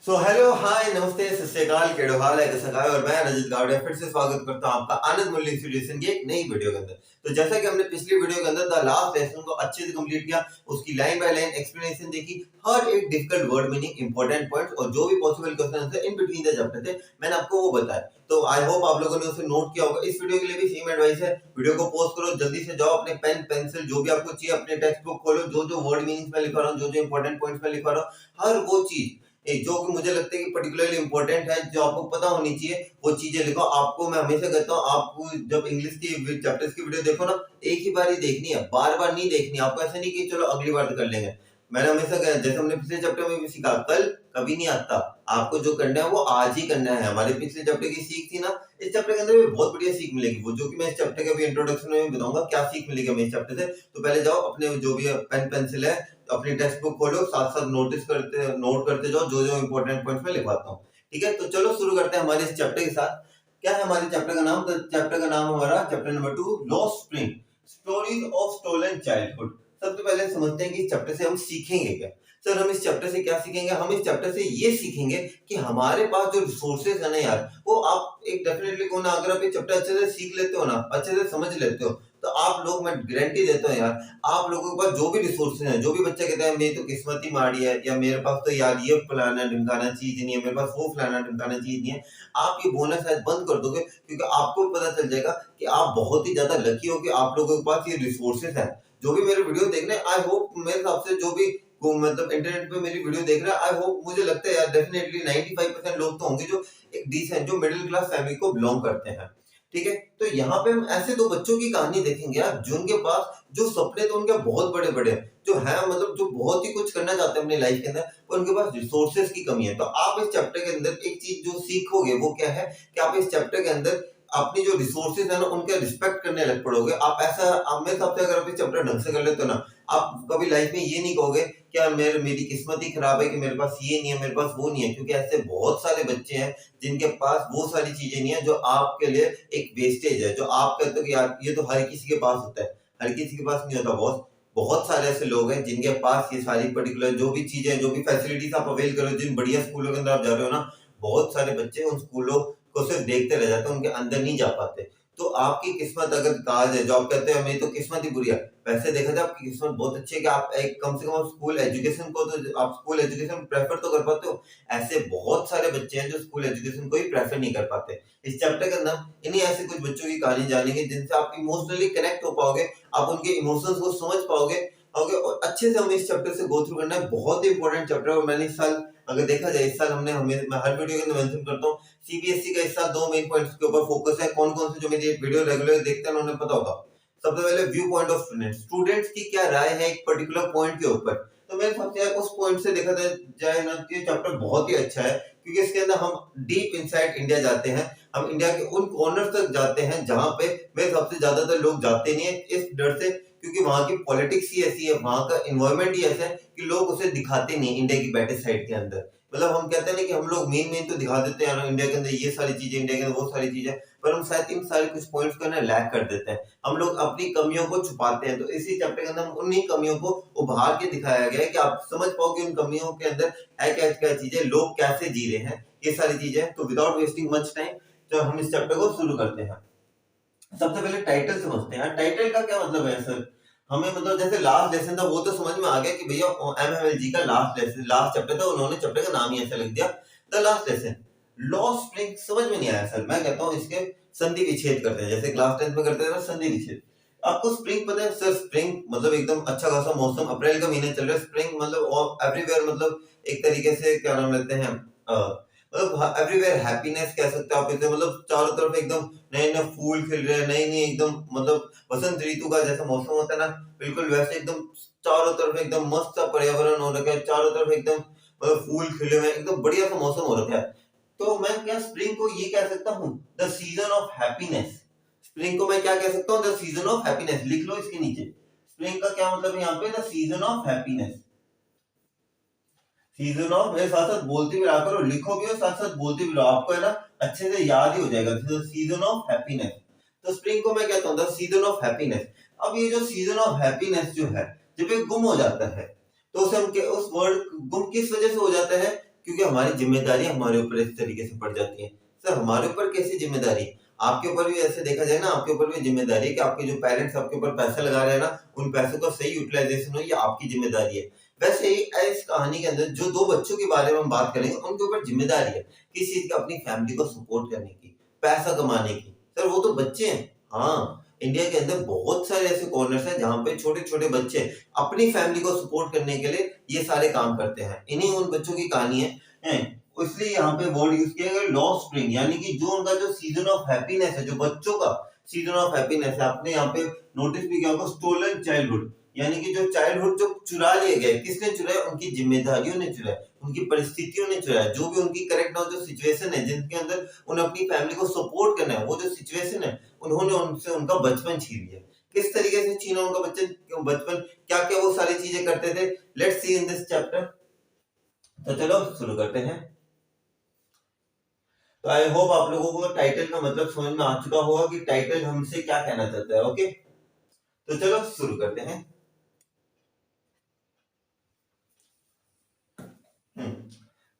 So hello hi नमस्ते सत श्री अकाल केड़ो हाल है कसकाय और मैं रजत गावड़े फिर से स्वागत करता हूं आपका आनंद मूल्य इंस्टीट्यूशन की एक नई वीडियो के अंदर। तो जैसा कि हमने पिछली वीडियो के अंदर द लास्ट लेसन को अच्छे से कंप्लीट किया, उसकी लाइन बाय लाइन एक्सप्लेनेशन देखी, हर एक difficult word meaning important points और जो भी पॉसिबल क्वेश्चन थे इन बिटवीन द चैप्टर थे मैंने आपको वो बताया। तो आई होप आप लोगों ने उसे नोट किया होगा। इस वीडियो के लिए भी सेम एडवाइस है, वीडियो को पॉज करो, जल्दी से जाओ अपने पेन पेंसिल जो भी आपको चाहिए अपने टेक्स्ट बुक खोलो, जो जो वर्ड मीनिंग्स मैं लिखा रहा हूँ, जो जो इंपॉर्टेंट पॉइंट्स मैं लिखा रहा हूँ, हर वो चीज जो कि मुझे लगता है कि पर्टिकुलरली इंपॉर्टेंट है, जो आपको पता होनी चाहिए वो चीजें लिखो। आपको मैं हमेशा कहता हूँ, आपको जब इंग्लिश की चैप्टर्स की वीडियो देखो ना, एक ही बार ही देखनी है, बार बार नहीं देखनी। आपको ऐसा नहीं कि चलो अगली बार कर लेंगे। मैंने हमेशा कहा, जैसे हमने पिछले चैप्टर में भी सीखा, कल कभी नहीं आता, आपको जो करना है वो आज ही करना है। हमारे पिछले चैप्टर की सीख थी ना, इस चैप्टर के अंदर भी बहुत बढ़िया सीख मिलेगी, वो जो कि मैं इस चैप्टर के भी इंट्रोडक्शन में बताऊंगा क्या सीख मिलेगी हमें इस चैप्टर से। तो पहले जाओ अपने जो भी पेन पेंसिल है अपनी टेक्स्ट बुक खोलो, साथ साथ नोट करते जाओ जो जो इंपॉर्टेंट पॉइंट्स मैं लिखवाता हूँ। ठीक है, तो चलो शुरू करते हैं हमारे इस चैप्टर के साथ। क्या है हमारे चैप्टर का नाम? तो चैप्टर का नाम हमारा chapter number 2 lost spring, stories of stolen childhood. सबसे पहले समझते हैं कि इस चैप्टर से हम सीखेंगे क्या। सर हम इस चैप्टर से क्या सीखेंगे? हम इस चैप्टर से ये सीखेंगे कि हमारे पास जो रिसोर्सेज है ना यार, वो आप एक डेफिनेटली को ना, अगर आप ये चैप्टर अच्छे से सीख लेते हो ना, अच्छे से समझ लेते हो, तो आप लोग, मैं गारंटी देता हूँ यार, आप लोगों के पास जो भी रिसोर्सेज हैं, जो भी बच्चा कहता है मेरी तो किस्मत ही माड़ी है, या मेरे पास तो यार ये फलाना ढिमकाना चीज नहीं है, मेरे पास वो फलाना ढिमकाना चीज नहीं है, आप ये बोलना शायद बंद कर दोगे, क्योंकि आपको पता चल जाएगा कि आप बहुत ही ज्यादा लकी हो कि आप लोगों के पास ये रिसोर्सेज है। जो भी मेरे वीडियो देख रहे हैं, आई होप मेरे हिसाब से जो भी वो मतलब इंटरनेट पे मेरी वीडियो देख रहे हैं, आई होप, मुझे लगता है यार डेफिनेटली 95% लोग तो होंगे जो एक डिसेंट, जो मिडिल क्लास फैमिली को बिलोंग करते हैं। ठीक है, तो यहाँ पे हम ऐसे दो बच्चों की कहानी देखेंगे यार, जिनके पास जो सपने तो उनके बहुत बड़े बड़े हैं, जो है मतलब जो बहुत ही कुछ करना चाहते हैं अपनी लाइफ के अंदर, पर उनके पास रिसोर्सेज की कमी है। तो आप इस चैप्टर के अंदर एक चीज जो सीखोगे वो क्या है कि आप इस चैप्टर के अंदर अपनी जो रिसोर्सेज है ना उनका रिस्पेक्ट करने लग पड़ोगे। आप ऐसा, आप मेरे हिसाब से अगर आप इस चैप्टर ढंग से कर लेते हो ना, आप कभी लाइफ में ये नहीं कहोगे क्या मेरी किस्मत ही खराब है कि मेरे पास ये नहीं है, मेरे पास वो नहीं है, क्योंकि ऐसे बहुत सारे बच्चे हैं जिनके पास वो सारी चीजें नहीं है जो आपके लिए एक वेस्टेज है, जो आप कहते हो कि यार ये तो हर किसी के पास होता है, हर किसी के पास नहीं होता बॉस। बहुत सारे ऐसे लोग हैं जिनके पास ये सारी पर्टिकुलर जो भी चीजें, जो भी फैसिलिटीज आप अवेल करो, जिन बढ़िया स्कूलों के अंदर आप जा रहे हो ना, बहुत सारे बच्चे उन स्कूलों को सिर्फ देखते रह जाते हैं, उनके अंदर नहीं जा पाते। तो आपकी किस्मत अगर कहा जाए, जो आप कहते हैं मेरी तो किस्मत ही बुरी है, वैसे देखा जाए आपकी किस्मत बहुत अच्छी है कि आप एक कम से कम स्कूल एजुकेशन को, तो आप स्कूल एजुकेशन प्रेफर तो कर पाते हो। ऐसे बहुत सारे बच्चे हैं जो स्कूल एजुकेशन को ही प्रेफर नहीं कर पाते। इस चैप्टर के अंदर इन्हीं ऐसे कुछ बच्चों की कहानी जानेंगे जिनसे आप इमोशनली कनेक्ट हो पाओगे, आप उनके इमोशंस को समझ पाओगे। और अच्छे से हमें इस चैप्टर से गो थ्रू करना है। बहुत ही इंपॉर्टेंट चैप्टर है, और मैंने इस साल, अगर देखा जाए इस साल हमने हमें, मैं हर वीडियो के अंदर मेंशन करता हूँ, सीबीएसई का इस साल 2 मेन पॉइंट्स के ऊपर फोकस है। कौन कौन से जो मेरी वीडियो रेगुलर देखते हैं उन्हें पता होगा। सबसे पहले व्यू पॉइंट ऑफ स्टूडेंट्स की क्या राय है एक पर्टिकुलर पॉइंट के ऊपर। तो मेरे हिसाब से उस पॉइंट से देखा जाए ना, ये चैप्टर बहुत ही अच्छा है, क्योंकि इसके अंदर हम डीप इनसाइड इंडिया जाते हैं, हम इंडिया के उन कॉर्नर तक जाते हैं जहां पे मेरे हिसाब से ज्यादातर लोग जाते नहीं है, इस डर से, क्योंकि वहां की पॉलिटिक्स ही ऐसी है, वहां का एनवायरनमेंट ही ऐसा है कि लोग उसे दिखाते नहीं इंडिया की बैटर साइड के अंदर। मतलब हम कहते हैं ना कि हम लोग मेन तो दिखा देते हैं इंडिया के अंदर ये सारी चीजें, इंडिया के अंदर वो सारी चीजें, पर हम शायद इन सारे कुछ पॉइंट्स को ना लैग कर देते हैं, हम लोग अपनी कमियों को छुपाते हैं। तो इसी चैप्टर के अंदर हम उन्हीं कमियों को उभार के दिखाया गया है कि आप समझ पाओ कि उन कमियों के अंदर है क्या क्या चीजें, लोग कैसे जी रहे हैं, ये सारी चीजें। तो विदाउट वेस्टिंग मच टाइम तो हम इस चैप्टर को शुरू करते हैं। सबसे पहले टाइटल समझते हैं। टाइटल का क्या मतलब है सर? हमें मतलब जैसे लास्ट लेसन था वो तो समझ में आ गया कि भैया एमएमएलजी का लास्ट लेसन, लास्ट चैप्टर था, उन्होंने चैप्टर का नाम ही ऐसा लिख दिया the last lesson. Lost spring समझ में नहीं आया सर। मैं कहता हूँ इसके संधि विच्छेद करते हैं, जैसे क्लास 10 में करते थे ना संधि विच्छेद। आपको स्प्रिंग पता है सर? स्प्रिंग मतलब एकदम अच्छा खासा मौसम, अप्रैल का महीना चल रहा है, स्प्रिंग मतलब एवरीवेयर, मतलब एक तरीके से क्या नाम लेते हैं, मतलब एवरीवेयर हैप्पीनेस कह सकते हो आप इसे, मतलब चारों तरफ एकदम नए नए फूल खिल रहे हैं, नई नई एकदम, मतलब वसंत ऋतु का जैसा मौसम होता है ना, बिल्कुल वैसे एकदम चारों तरफ एकदम मस्त सा पर्यावरण हो रखा है, चारों तरफ एकदम मतलब फूल खिले हुए हैं, एकदम बढ़िया सा मौसम हो रखा है। तो मैं क्या स्प्रिंग को ये कह सकता हूँ the season of happiness. Spring को मैं क्या कह सकता हूँ? The season of happiness. लिख लो इसके नीचे, स्प्रिंग का क्या मतलब है यहाँ पे? The season of happiness. Season of, मेरे साथ साथ बोलते भी रहा करो, लिखो भी और साथ साथ बोलते भी रहो, आपको है ना अच्छे से याद ही हो जाएगा। Season of happiness. तो स्प्रिंग को मैं कहता हूँ द सीजन ऑफ हैप्पीनेस। अब ये जो सीजन ऑफ हैप्पीनेस जो है, जब ये गुम हो जाता है, तो उसे हम उस वर्ड गुम किस वजह से हो जाता है क्योंकि हमारी जिम्मेदारी हमारे ऊपर इस तरीके से पड़ जाती है। सर हमारे ऊपर कैसी जिम्मेदारी? आपके ऊपर भी ऐसे देखा जाए ना, आपके ऊपर भी जिम्मेदारी है कि आपके जो पेरेंट्स आपके ऊपर पैसा लगा रहे हैं ना, उन पैसों का सही यूटिलाइजेशन हो, ये आपकी जिम्मेदारी है। वैसे ही इस कहानी के अंदर जो दो बच्चों के बारे में हम बात करेंगे, उनके ऊपर जिम्मेदारी है किस चीज की? अपनी फैमिली को सपोर्ट करने की, पैसा कमाने की। सर वो तो बच्चे हैं। हाँ, इंडिया के अंदर बहुत सारे ऐसे कॉर्नर्स हैं जहाँ पे छोटे छोटे बच्चे अपनी फैमिली को सपोर्ट करने के लिए ये सारे काम करते हैं। इन्हीं उन बच्चों की कहानी है। इसलिए यहाँ पे वर्ड यूज किया गया लॉ स्प्रिंग, यानी कि जो उनका जो सीजन ऑफ हैप्पीनेस है, जो बच्चों का सीजन ऑफ हैप्पीनेस है। आपने यहाँ पे नोटिस भी किया होगा, स्टोलन चाइल्डहुड, यानी कि जो चाइल्डहुड जो चुरा लिए गए, किसने चुराया? उनकी जिम्मेदारियों ने चुराया, उनकी परिस्थितियों ने चुराया। जो भी उनकी करेक्ट ना जो सिचुएशन है जिनके अंदर उन्हें अपनी फैमिली को सपोर्ट करना है, वो जो सिचुएशन है, उन्होंने उनसे उनका बचपन छीन लिया। किस तरीके से छीना उनका बचपन? क्या क्या वो सारी चीजें करते थे? Let's see in this chapter. तो चलो शुरू करते हैं। तो आई होप आप लोगों को टाइटल का मतलब समझ में आ चुका होगा कि टाइटल हमसे क्या कहना चाहता है। ओके, तो चलो शुरू करते हैं।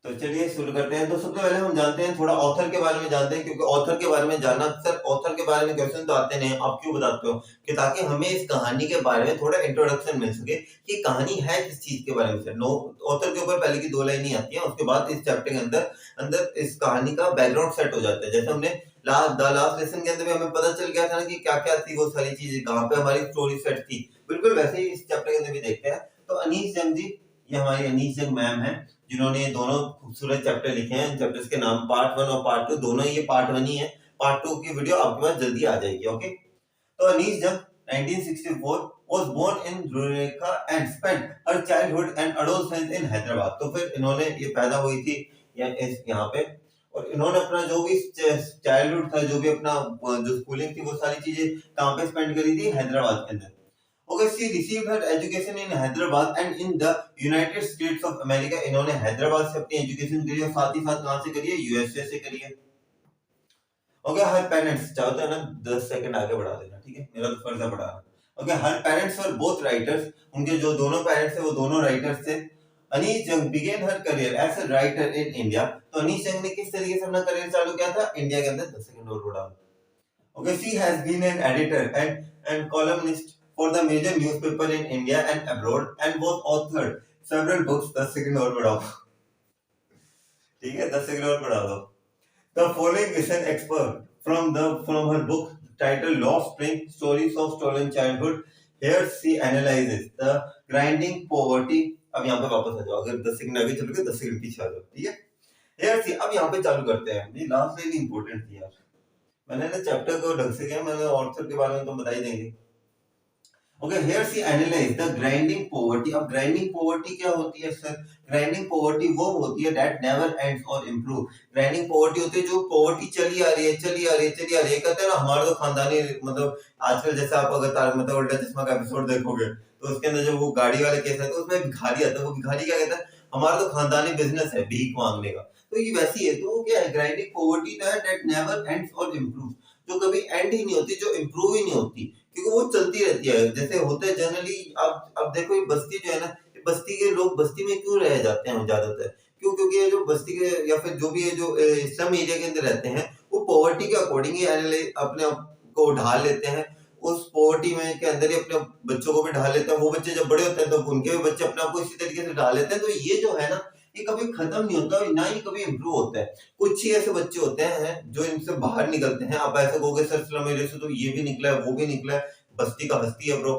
तो चलिए शुरू करते हैं। तो सबसे पहले हम जानते हैं, थोड़ा ऑथर के बारे में जानते हैं, क्योंकि ऑथर के बारे में जानना, अक्सर ऑथर के बारे में क्वेश्चन तो आते नहीं, आप क्यों बताते हो? कि ताकि हमें इस कहानी के बारे में थोड़ा इंट्रोडक्शन मिल सके कि कहानी है किस चीज के बारे में। सर नो, ऑथर के ऊपर पहले की 2 लाइन ही आती है, उसके बाद इस चैप्टर के अंदर अंदर इस कहानी का बैकग्राउंड सेट हो जाता है। जैसे हमने लास्ट लेसन के अंदर भी हमें पता चल गया था ना कि क्या क्या थी वो सारी चीजें, कहाँ पे हमारी स्टोरी सेट थी। बिल्कुल वैसे ही इस चैप्टर के अंदर भी देखते हैं। तो अनीस जंग जी, ये हमारी अनीस जंग मैम है, जिन्होंने ये दोनों खूबसूरत चैप्टर लिखे हैं। चैप्टर्स के नाम पार्ट 1 और पार्ट 2, दोनों ये पार्ट 1 ही है। पार्ट 2 की वीडियो आपके पास जल्दी आ जाएगी। ओके, तो अनीस जंग 1964 was born in Rureca and spent her childhood and adolescence in Hyderabad। तो फिर इन्होंने ये पैदा हुई थी यहाँ पे, और इन्होंने अपना जो भी चाइल्डहुड था, जो भी अपना जो स्कूलिंग थी, वो सारी चीजें कहाँ पे स्पेंड करी थी? हैदराबाद के अंदर। Okay, she received her education in Hyderabad and in the United States of America। इन्होंने हैदराबाद से अपनी एजुकेशन करी है, साथ ही साथ कहाँ से करी है? यूएसए से करी है। ओके, हर पेरेंट्स, चाहो तो है ना 10 सेकंड आगे बढ़ा देना, ठीक है, मेरा तो फर्ज है बढ़ाना। Okay, her parents were both writers, उनके जो दोनों पेरेंट्स थे वो दोनों राइटर्स थे। अनीस जंग began her career as a writer in India। तो अनीस जंग ने किस तरीके से अपना करियर चालू किया था? इंडिया के अंदर। 10 सेकंड और बढ़ा। Okay, she has been an editor and columnist for the major newspaper in India and abroad and was authored several books। 10 second और बढ़ाओ, ठीक है, 10 सेकंड और बढ़ा दो। The following is an excerpt from her book titled Law Spring: Stories of Stolen Childhood। Here she analyzes the grinding poverty। अब यहाँ पे वापस आ जाओ, अगर 10 सेकंड आगे चलोगे 10 सेकंड पीछे आ जाओ, ठीक है। Here she, अब यहाँ पे चालू करते हैं। ये लास्ट लाइन इंपॉर्टेंट थी यार, मैंने ना चैप्टर को ढंग से किया, मैंने ऑथर के बारे में तो बता ही देंगे। Okay, here see analyse the grinding poverty. अब ग्राइंडिंग पॉवर्टी क्या होती है सर? ग्राइंडिंग पॉवर्टी वो होती है दैट नेवर एंड्स और इंप्रूव। ग्राइंडिंग पॉवर्टी होती है जो पॉवर्टी चली आ रही है, चली आ रही है, चली आ रही है। कहते हैं ना हमारा तो खानदानी, मतलब आजकल जैसे आप अगर तारक मेहता का उल्टा चश्मा का एपिसोड देखोगे तो उसके अंदर जो वो गाड़ी वाले केस है, तो उसमें भिखारी आता है। वो भिखारी क्या कहता है? हमारा तो खानदानी बिजनेस है भीख मांगने का। तो ये वैसी है। तो वो क्या है? ग्राइंडिंग पॉवर्टी है दैट नेवर एंड्स और इंप्रूव, जो कभी एंड ही नहीं होती, जो इंप्रूव ही नहीं होती, क्योंकि वो चलती रहती है। जैसे होता है जनरली, अब देखो ये बस्ती जो है ना, बस्ती के लोग बस्ती में क्यों रह जाते हैं ज्यादातर? क्यों? क्योंकि ये जो बस्ती के या फिर जो भी है जो स्लम एरिया के अंदर रहते हैं, वो पॉवर्टी के अकॉर्डिंग ही अपने आप को ढाल लेते हैं। उस पॉवर्टी में के अंदर ही अपने बच्चों को भी ढाल लेते हैं। वो बच्चे जब बड़े होते हैं तो उनके भी बच्चे अपने आप को इसी तरीके से ढाल लेते हैं। तो ये जो है ना, ये कभी खत्म नहीं होता, ना ही कभी इम्प्रूव होता है। कुछ ही ऐसे बच्चे होते हैं जो इनसे बाहर निकलते हैं। आप ऐसे कहोगे सर स्लम एरिया से तो ये भी निकला है, वो भी निकला है, बस्ती का हस्ती है ब्रो।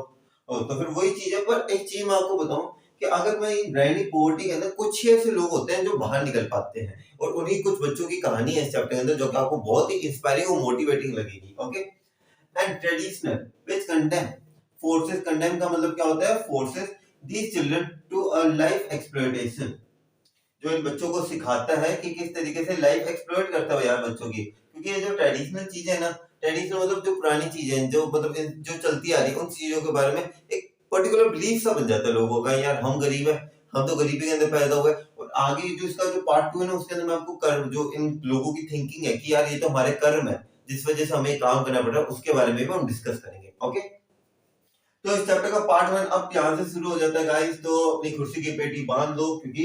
तो फिर वही चीज है। पर एक चीज मैं आपको बताऊं कि अगर मैं ग्राइंडिंग पॉवर्टी के अंदर, कुछ ही ऐसे लोग होते हैं जो बाहर निकल पाते हैं, और उन्हीं कुछ बच्चों की कहानी है इस चैप्टर के अंदर जो कि आपको बहुत ही इंस्पायरिंग और मोटिवेटिंग लगेगी। Okay, and traditional which condemn forces. Condemn का मतलब क्या होता है? Forces these children to a life exploitation, जो इन बच्चों को सिखाता है कि किस तरीके से लाइफ एक्सप्लॉइट करता है यार बच्चों की। क्योंकि ये जो ट्रेडिशनल चीजें है ना, ट्रेडिशनल मतलब जो पुरानी चीजें जो मतलब जो चलती आ रही है, उन चीजों के बारे में एक पर्टिकुलर बिलीफ सा बन जाता है लोगों का, यार हम गरीब है, हम तो गरीबी के अंदर पैदा हुए। और आगे जो इसका जो पार्ट 2 है ना, उसके अंदर मैं आपको कर्म, जो इन लोगों की थिंकिंग है कि यार ये तो हमारे कर्म है जिस वजह से हमें काम करना पड़ रहा है, उसके बारे में भी हम डिस्कस करेंगे। ओके, तो इस चैप्टर का पार्ट 1 अब यहाँ से शुरू हो जाता है गाइस। तो अपनी कुर्सी की पेटी बांध लो, क्योंकि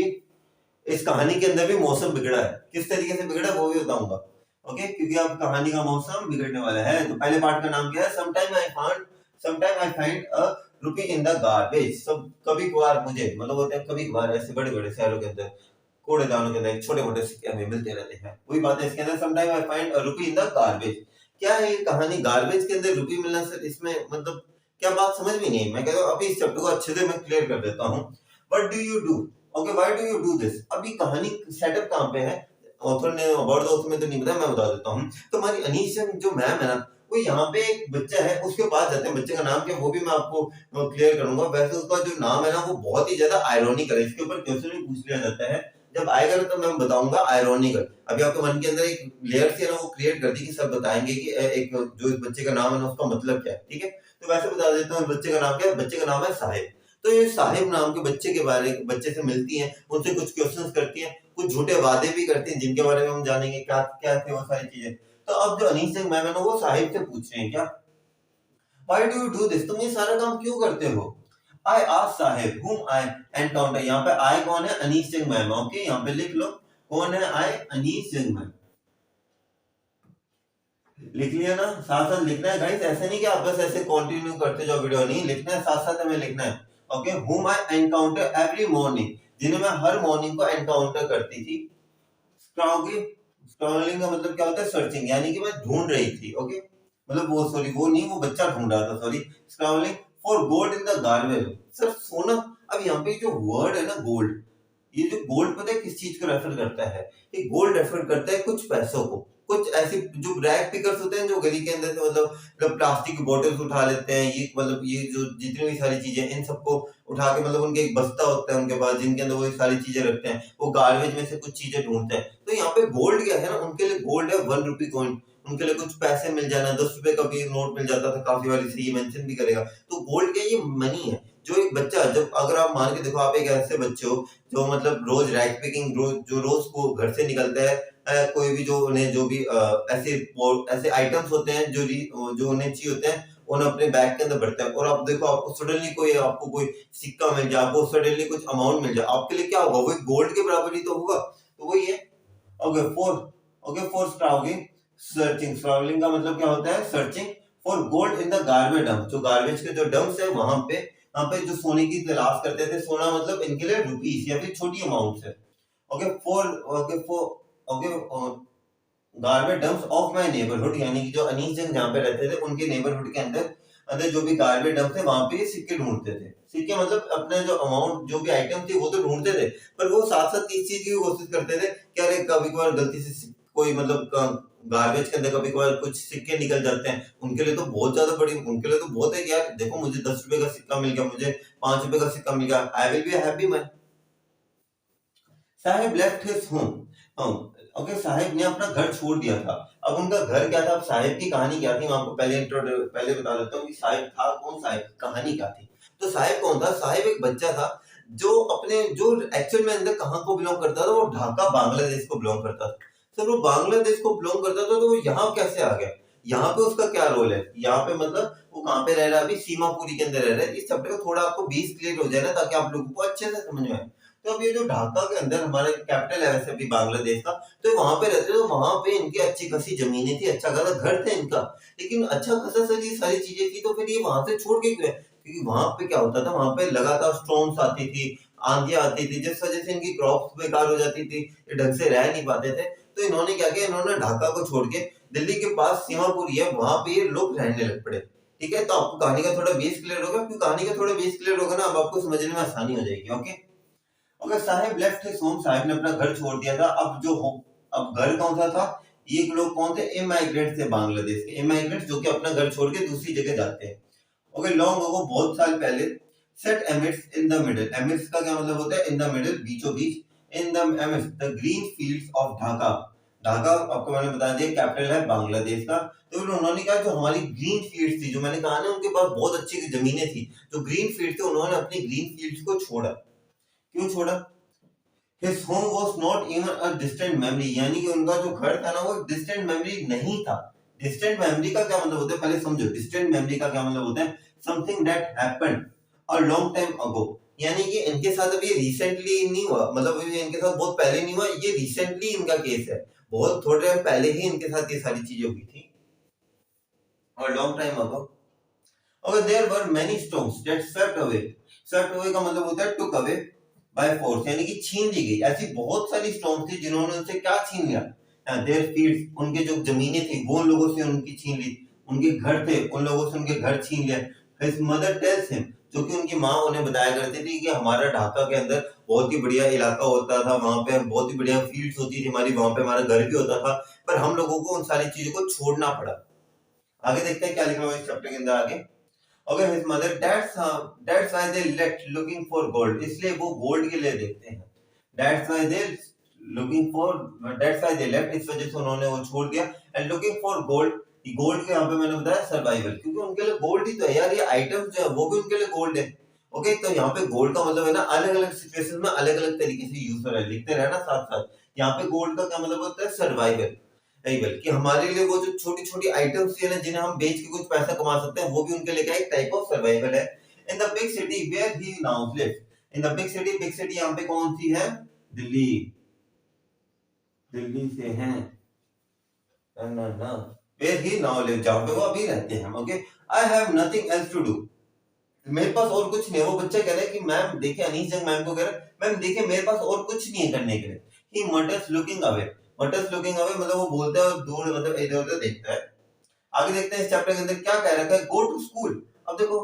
इस कहानी के अंदर भी मौसम बिगड़ा है, किस तरीके से बिगड़ा वो भी बताऊंगा। ओके, क्योंकि अब कहानी का मौसम बिगड़ने वाला है। तो पहले पार्ट का नाम क्या है, sometime I find a rupee in the garbage. सब कभी कभार मुझे, मतलब होते हैं कभी कभार ऐसे बड़े बड़े शहरों के अंदर, कूड़ेदानों के अंदर छोटे मोटे सिक्के हमें मिलते रहते हैं। वही बात है इसके अंदर, sometime I find a rupee in the garbage. क्या है ये कहानी, गार्बेज के अंदर रुपी मिलना सर, इसमें मतलब क्या बात समझ में नहीं। मैं कहता हूँ अभी इस चैप्टर को अच्छे से मैं क्लियर कर देता हूँ। What do you do, okay, why do you do this. अभी कहानी सेटअप कहाँ पे है, ऑथर ने अबाउट द ऑथर में तो नहीं बताया, मैं बता देता हूँ। तो हमारी अनीशा जो मैम है ना, वो यहाँ पे एक बच्चा है उसके पास जाते हैं। बच्चे का नाम क्या है वो भी मैं आपको क्लियर करूंगा। वैसे उसका जो नाम है ना वो बहुत ही ज्यादा आयरॉनिकल है, इसके ऊपर क्वेश्चन भी पूछ लिया जाता है। जब आएगा ना तो मैं बताऊंगा आयरॉनिकल। अभी आपके मन के अंदर एक लेयर सी है ना वो क्रिएट कर दी कि सब बताएंगे कि एक जो इस बच्चे का नाम है ना उसका मतलब क्या है, ठीक है। तो वैसे बता देता हूँ बच्चे का नाम क्या है, बच्चे का नाम है साहिब। तो ये साहिब नाम के बच्चे से मिलती हैं, उनसे कुछ क्वेश्चंस करती हैं, कुछ झूठे वादे भी करती हैं जिनके बारे में हम जानेंगे क्या क्या थे वो सारी चीजें। तो अब जो अनीस सिंह मैम है ना वो साहिब से पूछ रहे हैं क्या, why do you do this, तुम ये सारा काम क्यों करते हो। I asked Sahib whom I encounter, यहाँ पे आई कौन है, अनीस सिंह मैम। ओके, यहाँ पे लिख लो कौन है, आई अनीस सिंह मैम। लिख लिया ना, साथ साथ लिखना है गाइस, ऐसे नहीं कि आप बस ऐसे कंटिन्यू करते जाओ वीडियो, नहीं लिखना है, साथ साथ हमें लिखना है। Okay, whom I encounter every morning, जिन्हें मैं हर मॉर्निंग को एनकाउंटर करती थी। स्क्रॉलिंग का मतलब क्या होता है, सर्चिंग, यानी कि मैं ढूंढ रही थी। ओके, मतलब वो सॉरी वो नहीं, वो बच्चा ढूंढ रहा था, sorry. Scrolling for gold in the garbage, sir सोना। अब यहाँ पे जो वर्ड है ना गोल्ड, ये जो गोल्ड पता है किस चीज को रेफर करता है, ये गोल्ड रेफर करता है कुछ पैसों को। कुछ ऐसे जो रैग पिकर्स होते हैं जो गली के अंदर से मतलब प्लास्टिक की बोतल्स उठा लेते हैं, ये मतलब ये जो जितनी भी सारी चीजें इन सबको उठा के, मतलब उनके एक बस्ता होता है उनके पास जिनके अंदर वो सारी चीजें रखते हैं, वो गार्बेज में से कुछ चीजें ढूंढते हैं। तो यहाँ पे गोल्ड क्या है ना, उनके लिए गोल्ड है 1 रुपी कॉइन, उनके लिए कुछ पैसे मिल जाना, 10 रुपए का भी नोट मिल जाता था काफी बार, इसलिए मेंशन भी करेगा। तो गोल्ड क्या, ये मनी है। जो एक बच्चा, जब अगर आप मान के देखो, आप एक ऐसे बच्चे हो जो मतलब रोज रैग पिकिंग, जो रोज को घर से निकलता है, कोई भी जो उन्हें जो भी ऐसे आइटम्स होते हैं जो उन्हें चाहिए होते हैं, उन्हें अपने बैग के अंदर भरते हैं। और आप देखो आपको सडनली आपको कोई सिक्का मिल जाए, आपको सडनली कुछ अमाउंट मिल जाए, आपके लिए क्या होगा, वो गोल्ड के बराबर ही तो होगा। तो वही है। ओके, फॉर स्ट्राउलिंग सर्चिंग, स्ट्राउलिंग का मतलब क्या होता है, searching for gold in the garbage dump, जो गार्बेज के जो डंप्स है वहां पे, यहाँ पे जो सोने की तलाश करते थे। सोना मतलब इनके लिए रुपीस या फिर छोटी अमाउंट है। Okay, okay garbage dumps of my neighbourhood, यानी कि जो अनीस जंग जहाँ पे रहते थे उनके नेबरहुड के अंदर अंदर जो भी गार्बेज डंप थे वहां पे सिक्के ढूंढते थे। सिक्के मतलब अपने जो अमाउंट जो भी आइटम थी वो तो ढूंढते थे, पर वो साथ साथ इस चीज की कोशिश करते थे कि अरे कभी कभार गलती से कोई मतलब गार्बेज के अंदर कभी कभार कुछ सिक्के निकल जाते हैं, उनके लिए तो बहुत ज्यादा बड़ी, उनके लिए तो बहुत है कि यार देखो मुझे 10 रुपए का सिक्का मिल गया, मुझे 5 रुपए का सिक्का मिल गया, I will be happy man. Sahib left his home, okay, Sahib ने अपना घर छोड़ दिया था। अब उनका घर क्या था, अब साहिब की कहानी क्या थी, मैं आपको पहले बता देता हूँ कि साहिब था कौन, साहिब कहानी क्या थी। तो साहिब कौन था, साहिब एक बच्चा था जो अपने जो एक्चुअल में अंदर कहाँ को बिलोंग करता था, वो ढाका बांग्लादेश को बिलोंग करता था। सर वो बांग्लादेश को बिलोंग करता था तो वो यहाँ कैसे आ गया, यहाँ पे उसका क्या रोल है, यहाँ पे मतलब वो कहाँ पे रह रहा है, अभी सीमापुरी के अंदर रह रहा है। इस चैप्टर को थोड़ा आपको बेस क्लियर हो जाए ना, ताकि आप लोगों को अच्छे से समझ में आए। तो अब ये जो ढाका के अंदर हमारा कैपिटल है वैसे भी बांग्लादेश का, तो वहां पे रहते थे, तो वहां पे इनकी अच्छी खासी जमीनें थी, अच्छा खासा घर था इनका, लेकिन अच्छा खासा सारी चीजें थी, तो फिर ये वहां से छोड़ के क्यों है, क्योंकि वहां पे क्या होता था, वहां पे लगातार स्टॉर्म्स आती थी, आंधियां आती थी, जिस वजह से इनकी क्रॉप्स बेकार हो जाती थी, ये ढंग से रह नहीं पाते थे। तो इन्होंने क्या किया, इन्होंने ढाका को छोड़ के दिल्ली के पास सीमापुरी है वहां पे ये लोग रहने लग पड़े। ठीक है, तो आपको कहानी का थोड़ा बेस क्लियर होगा, क्योंकि कहानी का थोड़ा बेस क्लियर होगा ना, अब आपको समझने में आसानी हो जाएगी। ओके, अगर Sahib left his home, Sahib ने अपना घर छोड़ दिया था। अब घर कौन सा था, ये लोग कौन थे, इमाइग्रेट थे, बांग्लादेश के इमाइग्रेट जो कि अपना घर छोड़ के दूसरी जगह जाते हैं। ओके, लॉन्ग अगो, बहुत साल पहले, set amidst in the middle, amidst का क्या मतलब होता है, इन द मिडिल, बीचों बीच, in the amidst the green fields of Dhaka. Dhaka आपको मैंने बता दिया कैपिटल है बांग्लादेश का। तो फिर उन्होंने कहा जो हमारी ग्रीन फील्ड्स थी, जो मैंने कहा ना उनके पास बहुत अच्छी जमीनें थी, जो ग्रीन फील्ड थे, उन्होंने अपनी ग्रीन फील्ड्स को छोड़ा। क्यों छोड़ा, His home was not even a distant memory, यानी कि उनका जो घर था ना वो डिस्टेंट मेमोरी नहीं था। डिस्टेंट मेमोरी का क्या मतलब होता है, पहले समझो। डिस्टेंट मेमोरी का क्या मतलब होता है, something that happened a long time ago, यानी कि इनके साथ अभी रिसेंटली नहीं हुआ, मतलब अभी इनके साथ बहुत पहले नहीं हुआ, ये रिसेंटली इनका केस है, बहुत थोड़े टाइम पहले ही इनके साथ ये सारी चीजें हुई थी और long time ago. Okay, there were many stones that swept away. Swept away का मतलब होता है took away by force, यानी कि छीन ली गई। ऐसी बहुत सारी stones थी जिन्होंने उनसे क्या छीन लिया, their fields, उनके जो जमीनें थी वो उन लोगों से उनकी छीन ली, उनके घर थे उन लोगों से उनके घर छीन लिया। His mother tells him, जो कि उनकी माँ उन्हें बताया करती थी कि हमारा ढाका के अंदर बहुत ही बढ़िया इलाका होता था, वहां पे बहुत ही बढ़िया फील्ड्स होती थी हमारी, वहां पे हमारा घर भी होता था, पर हम लोगों को उन सारी चीजों को छोड़ना पड़ा। आगे देखते हैं क्या लिखा हुआ है इस चैप्टर के अंदर आगे। Okay, his mother, that's why they left looking for gold, इसलिए वो गोल्ड के लिए देखते हैं। That's why they looking for, that's why they left, इस वजह से उन्होंने वो छोड़ दिया। And looking for gold, gold के यहाँ पे मैंने बताया सर्वाइवल, क्योंकि उनके लिए गोल्ड ही तो है यार, ये आइटम्स जो है वो भी उनके लिए गोल्ड है। ओके, तो यहाँ पे गोल्ड का मतलब है ना अलग अलग सिचुएशन में अलग अलग तरीके से यूज हो रहा है, लिखते रहना साथ साथ। यहाँ पे गोल्ड का क्या मतलब होता है, सर्वाइवल, नहीं बल्कि हमारे लिए वो जो छोटी छोटी आइटम्स है ना जिन्हें हम बेच के कुछ पैसा कमा सकते हैं, वो भी उनके लिए क्या एक टाइप ऑफ सर्वाइवल है। In the big city where he now lives, in the big city, big city यहाँ पे कौन सी है, दिल्ली, दिल्ली से है ना ना, वेयर ही नाउ लिव्स, जहाँ पे वो अभी रहते हैं। Okay, I have nothing else to do, मेरे पास और कुछ नहीं है। वो बच्चा कह रहा है कि मैम देखिए, अनीस जंग मैम को कह रहा है मैम देखिए मेरे पास और कुछ नहीं है करने के लिए। ही मटर्स लुकिंग अवे, मटर्स लुकिंग अवे मतलब वो बोलता है और दूर मतलब इधर उधर देखता है। आगे देखते हैं इस चैप्टर के अंदर क्या कह रखा है, गो टू स्कूल। अब देखो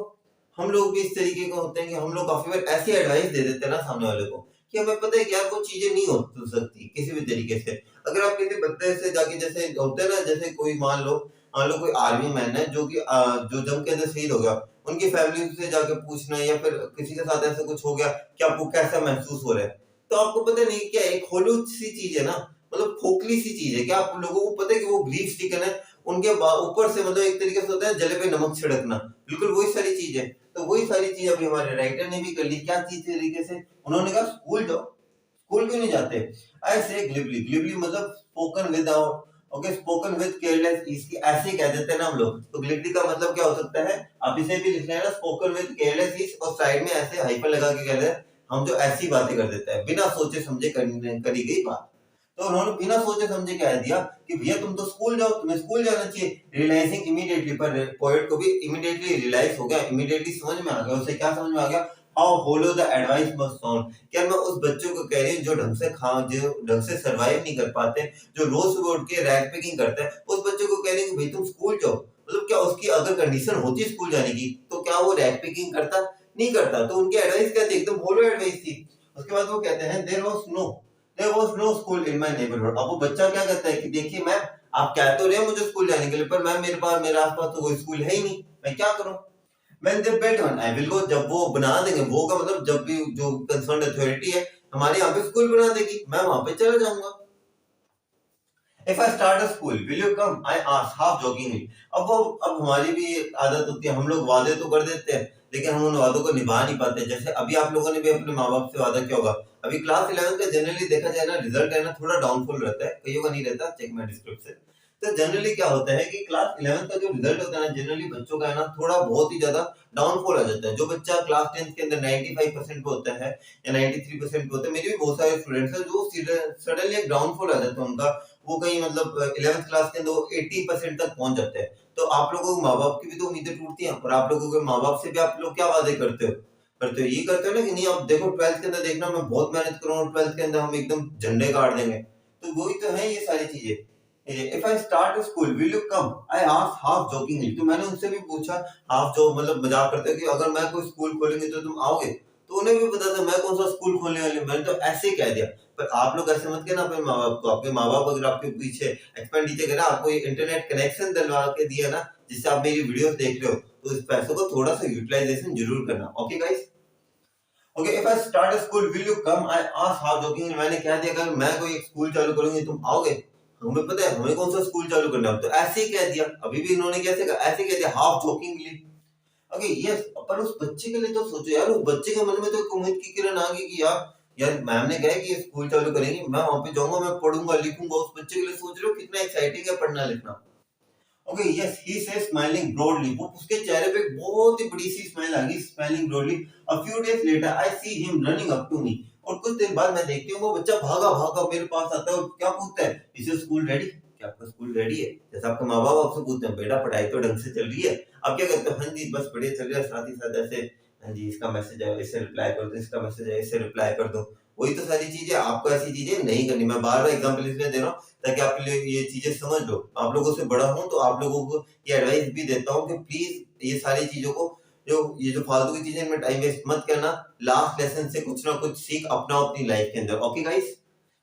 हम लोग भी इस तरीके के होते हैं कि हम लोग काफी बार ऐसी एडवाइस दे देते हैं ना सामने वाले को कि हमें पता है कि यार वो चीजें नहीं हो सकती किसी भी तरीके से। अगर आप किसी बंदे से जाके, जैसे होते हैं ना, जैसे कोई मान लो कोई आर्मी मैन है जो कि जो जंग के अंदर शहीद हो गया, उनकी फैमिली से जाके पूछना या फिर किसी के साथ ऐसा कुछ हो गया कि आपको कैसा महसूस हो रहा है, तो आपको पता नहीं क्या एक होलो सी चीज है ना, मतलब खोखली सी चीज है, क्या आप लोगों को पता है कि वो ग्रीफ स्टिकन है, उनके ऊपर से मतलब एक तरीके से होता है जले पे नमक छिड़कना, बिल्कुल वही सारी चीज है। तो वही सारी चीज अभी हमारे राइटर ने भी कर ली, क्या चीज तरीके से, उन्होंने कहा स्कूल जाओ, स्कूल क्यों नहीं जाते। आई से ग्लिबली, ग्लिबली मतलब spoken without, okay, spoken with careless, इसकी ऐसे ही कह देते हैं ना हम लोग, तो ग्लिबली का मतलब क्या हो सकता है, आप इसे भी लिख लेना स्पोकन विद केयरलेस इज, और साइड में ऐसे हाइपर लगा के कह रहे हैं हम जो ऐसी बातें कर देते हैं बिना सोचे समझे करी गई बात। तो उन्होंने बिना सोचे समझे कह दिया कि भैया तुम तो स्कूल जाओ, तुम्हें स्कूल जाना चाहिए। रियलाइजिंग इमीडिएटली, पर पोएट को भी इमीडिएटली रियलाइज हो गया, इमीडिएटली समझ में आ गया, उसे क्या समझ में आ गया, how hollow the advice must sound, क्या मैं उस बच्चों को कह रही हूँ जो ढंग से सरवाइव नहीं कर पाते, जो रोज सुबह उठ के रैग पिकिंग करते हैं, उस बच्चों को कह रही हूँ भाई तुम स्कूल जाओ। मतलब क्या उसकी अगर कंडीशन होती स्कूल जाने की तो क्या वो रैग पिकिंग करता, नहीं करता। तो उनकी एडवाइस क्या थी, एकदम होलो एडवाइस थी। उसके बाद वो कहते हैं there was no school in my neighbourhood. अब वो बच्चा क्या कहता है कि देखिए मैम आप कह तो रहे हो मुझे स्कूल जाने के लिए, पर मैम मेरे आसपास तो कोई स्कूल है ही नहीं, मैं क्या करूं। When they build one, I will go, जब वो बना देंगे, वो का मतलब जब भी जो कंसर्न अथॉरिटी है हमारे यहाँ पे स्कूल बना देगी, मैं वहां पे चला जाऊंगा। If I start a school, will you come? I ask half jokingly. अब हमारी भी आदत होती है, हम लोग वादे तो कर देते हैं लेकिन हम उन वादों को निभा नहीं पाते। जैसे अभी आप लोगों ने भी अपने माँ बाप से वादा किया होगा। अभी क्लास 11 का जनरली देखा जाए ना, रिजल्ट है ना थोड़ा डाउनफॉल रहता है, कईयों का नहीं रहता, चेक माय डिस्क्रिप्शन। तो जनरली क्या होता है कि क्लास 11 का जो रिजल्ट होता है ना, जनरली बच्चों का है ना थोड़ा बहुत ही ज्यादा डाउनफॉल आ जाता है। जो बच्चा क्लास 10 के अंदर 95% पे होता है या 93% पे होता है, मेरे भी बहुत सारे स्टूडेंट्स हैं जो सडनली एक डाउनफॉल आ जाता है उनका, वो कहीं मतलब 11th क्लास के अंदर 80% तक पहुंच जाते हैं। तो आप लोगों को माँ बाप की भी तो उम्मीदें टूटती हैं, और आप लोगों के माँ बाप से भी आप लोग क्या वादे करते हो ये करते हो ना कि नहीं आप देखो 12th के अंदर देखना मैं बहुत मेहनत करूंगा, 12th के अंदर हम एकदम झंडे गाड़ देंगे। तो वही तो है ये सारी चीजें। If I start school will you come, I asked half jokingly, तो मैंने उनसे भी पूछा हाफ जो मतलब मजाक करते हैं कि अगर मैं कोई स्कूल खोलेंगे तो तुम आओगे। तो उन्हें भी पता था मैं कौन सा स्कूल खोलने वाली हूं, मैंने तो ऐसे ही कह दिया। पर आप लोग ऐसे मत कहना अपने माँ बाप को, आपके माँ बाप अगर आपके पीछे एक्सपेंडिचर करें, आपको इंटरनेट कनेक्शन दिलवा के दिया ना जिससे आप मेरी वीडियोस देख रहे हो, तो इस पैसों को थोड़ा सा यूटिलाइजेशन जरूर करना। Okay guys, okay, if I start a school will you come, I asked half jokingly, मैंने कह दिया अगर मैं कोई एक स्कूल चालू करूंगी तुम आओगे। हमें पता है हमें कौन सा स्कूल चालू करना है, तो ऐसे ही कह दिया। अभी भी इन्होंने कैसे कहा, ऐसे कह दिया हाफ जोकिंगली। ओके यस, पर उस बच्चे के लिए तो सोचो यार, उस बच्चे के मन में तो एक उम्मीद की किरण आ गई कि यार यार मैम ने कहा कि ये स्कूल चालू करेंगे, मैं वहां पे जाऊंगा, मैं पढ़ूंगा लिखूंगा। उस बच्चे के लिए सोच रहे हो कितना एक्साइटिंग है पढ़ना लिखना। ओके यस ही से स्माइलिंग ब्रॉडली, वो उसके चेहरे पे एक बहुत ही बड़ी सी स्माइल आ गई, smiling broadly. A few days later I see him running up to me, और कुछ दिन बाद मैं देखती हूँ वो बच्चा भागा भागा मेरे पास आता है और क्या पूछता है, इज योर स्कूल रेडी, क्या आपका स्कूल रेडी है? जैसे आपके माँ बाप आपसे पूछते हैं बेटा पढ़ाई तो ढंग से चल रही है, आप क्या कहते हो, हाँ जी बस बढ़िया चल रहा है, साथ ही साथ ऐसे हाँ जी इसका मैसेज है इसे रिप्लाई कर दो, इसका मैसेज है इसे रिप्लाई कर दो। वही तो सारी चीजें आपको ऐसी चीजें नहीं करनी। मैं बार बार एग्जांपल इसलिए दे रहा हूँ ताकि आपके लिए ये चीजें समझ लो। आप लोगों से बड़ा हूँ तो आप लोगों को ये एडवाइस भी देता हूँ कि प्लीज ये सारी चीजों को, जो ये जो फालतू की चीजें इनमें टाइम वेस्ट मत करना। लास्ट लेसन से कुछ ना कुछ सीख अपनाओ अपनी लाइफ के अंदर। ओके गाइस,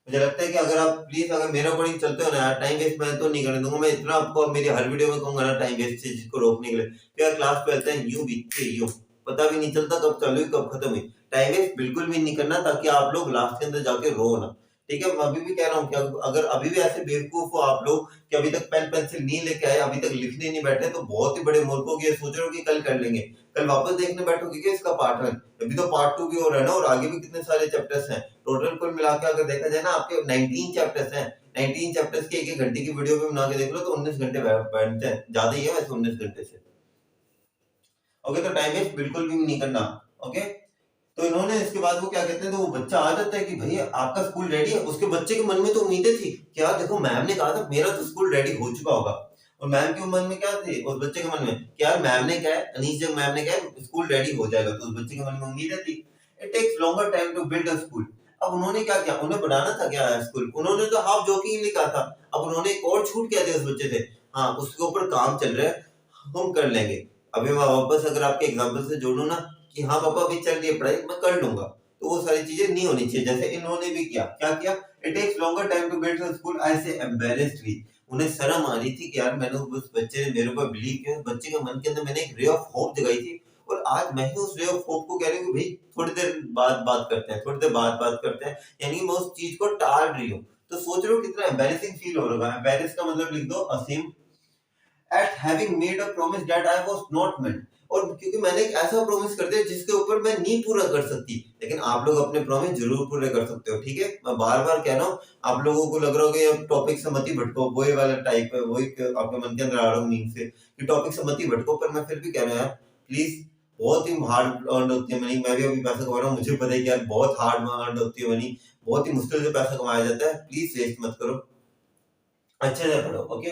मुझे लगता है कि अगर आप प्लीज अगर मेरे अकॉर्डिंग चलते हो ना यार, टाइम वेस्ट मैं तो नहीं करने दूंगा। मैं इतना आपको मेरी हर वीडियो में कहूंगा ना टाइम वेस्ट से जिसको रोकने के लिए, क्या क्लास 12th है यूं बीतती है यूं, पता भी नहीं चलता कब चालू हुई कब खत्म हुई। टाइम वेस्ट बिल्कुल भी नहीं करना ताकि आप लोग लास्ट के अंदर जाके रो ना। ठीक है, मैं अभी भी कह रहा हूँ कि अगर अभी भी ऐसे बेवकूफ हो आप लोग कि अभी तक पेन पेंसिल नहीं लेके आए, अभी तक लिखने नहीं बैठे, तो बहुत ही बड़े मूर्खों की ये सोच रहे हो कि कल कर लेंगे, कल वापस देखने बैठोगे क्या इसका पार्ट 1? अभी तो पार्ट 2 भी हो रहा है ना, और आगे भी कितने सारे चैप्टर्स हैं। टोटल कुल मिला के अगर देखा जाए ना आपके 19 चैप्टर्स हैं। 19 चैप्टर्स के एक घंटे की वीडियो भी बना के देख लो तो 19 घंटे बैठते हैं, ज्यादा ही है वैसे 19 घंटे से। ओके, तो टाइम वेस्ट बिल्कुल भी नहीं करना। ओके, तो इन्होंने इसके बाद वो क्या कहते हैं, तो वो बच्चा आ जाता है कि भैया आपका स्कूल रेडी है। उसके बच्चे के मन में तो उम्मीदें थी कि यार देखो मैम ने कहा था मेरा तो स्कूल रेडी हो चुका होगा, और मैम के मन में क्या थी, उस बच्चे के मन में कि यार मैम ने क्या है, अनीश जब मैम ने क्या है स्कूल रेडी हो जाएगा, तो उस बच्चे के मन में उम्मीदें थी। It takes longer time to build a school. अब उन्होंने क्या किया, उन्हें बनाना था क्या स्कूल, उन्होंने तो हाफ जोकिंगली कहा था। अब उन्होंने एक और छूट क्या दी उस बच्चे से, हाँ उसके ऊपर काम चल रहा है, हम कर लेंगे। अभी मैं वापस अगर आपके एग्जाम्पल से जोड़ू ना कि हाँ पापा अभी चल रही है पढ़ाई मैं कर लूंगा, तो वो सारी चीजें नहीं होनी चाहिए जैसे इन्होंने भी किया। क्या किया, it takes longer time to build a school, I say embarrassed भी। उन्हें शर्म आ रही थी कि यार मैंने उस बच्चे ने मेरे ऊपर बिलीव किया, बच्चे के मन के अंदर मैंने एक रे ऑफ होप जगाई थी, और आज मैं ही उस रे ऑफ होप को कह रही हूँ कि भाई थोड़ी देर बाद बात करते हैं, थोड़ी देर बाद बात करते हैं, यानी मैं उस चीज को टाल रही हूँ। तो सोच रहे हो कितना एम्बैरेसिंग फील हो रहा है। एम्बैरेस का मतलब लिख दो असीम at having made a promise that I was not meant, और क्योंकि मैंने एक ऐसा प्रॉमिस कर दिया जिसके ऊपर मैं नहीं पूरा कर सकती। लेकिन आप लोग अपने प्रॉमिस जरूर पूरे कर सकते हो। ठीक है, मैं बार बार कह रहा हूँ, आप लोगों को लग रहा होगा ये टॉपिक से मत ही भटको, वही वाला टाइप है, वही आपके मन के अंदर आ रहा हूँ नींद से कि टॉपिक से मत ही भटको, पर मैं फिर भी कह रहा हूँ यार प्लीज, बहुत ही हार्ड अर्न होती है मनी। मैं भी अभी पैसा कमा रहा हूँ, मुझे पता है कि यार बहुत हार्ड अर्न होती है मनी, बहुत ही मुश्किल से पैसा कमाया जाता है। प्लीज वेस्ट मत करो, अच्छे से पढ़ो। Okay,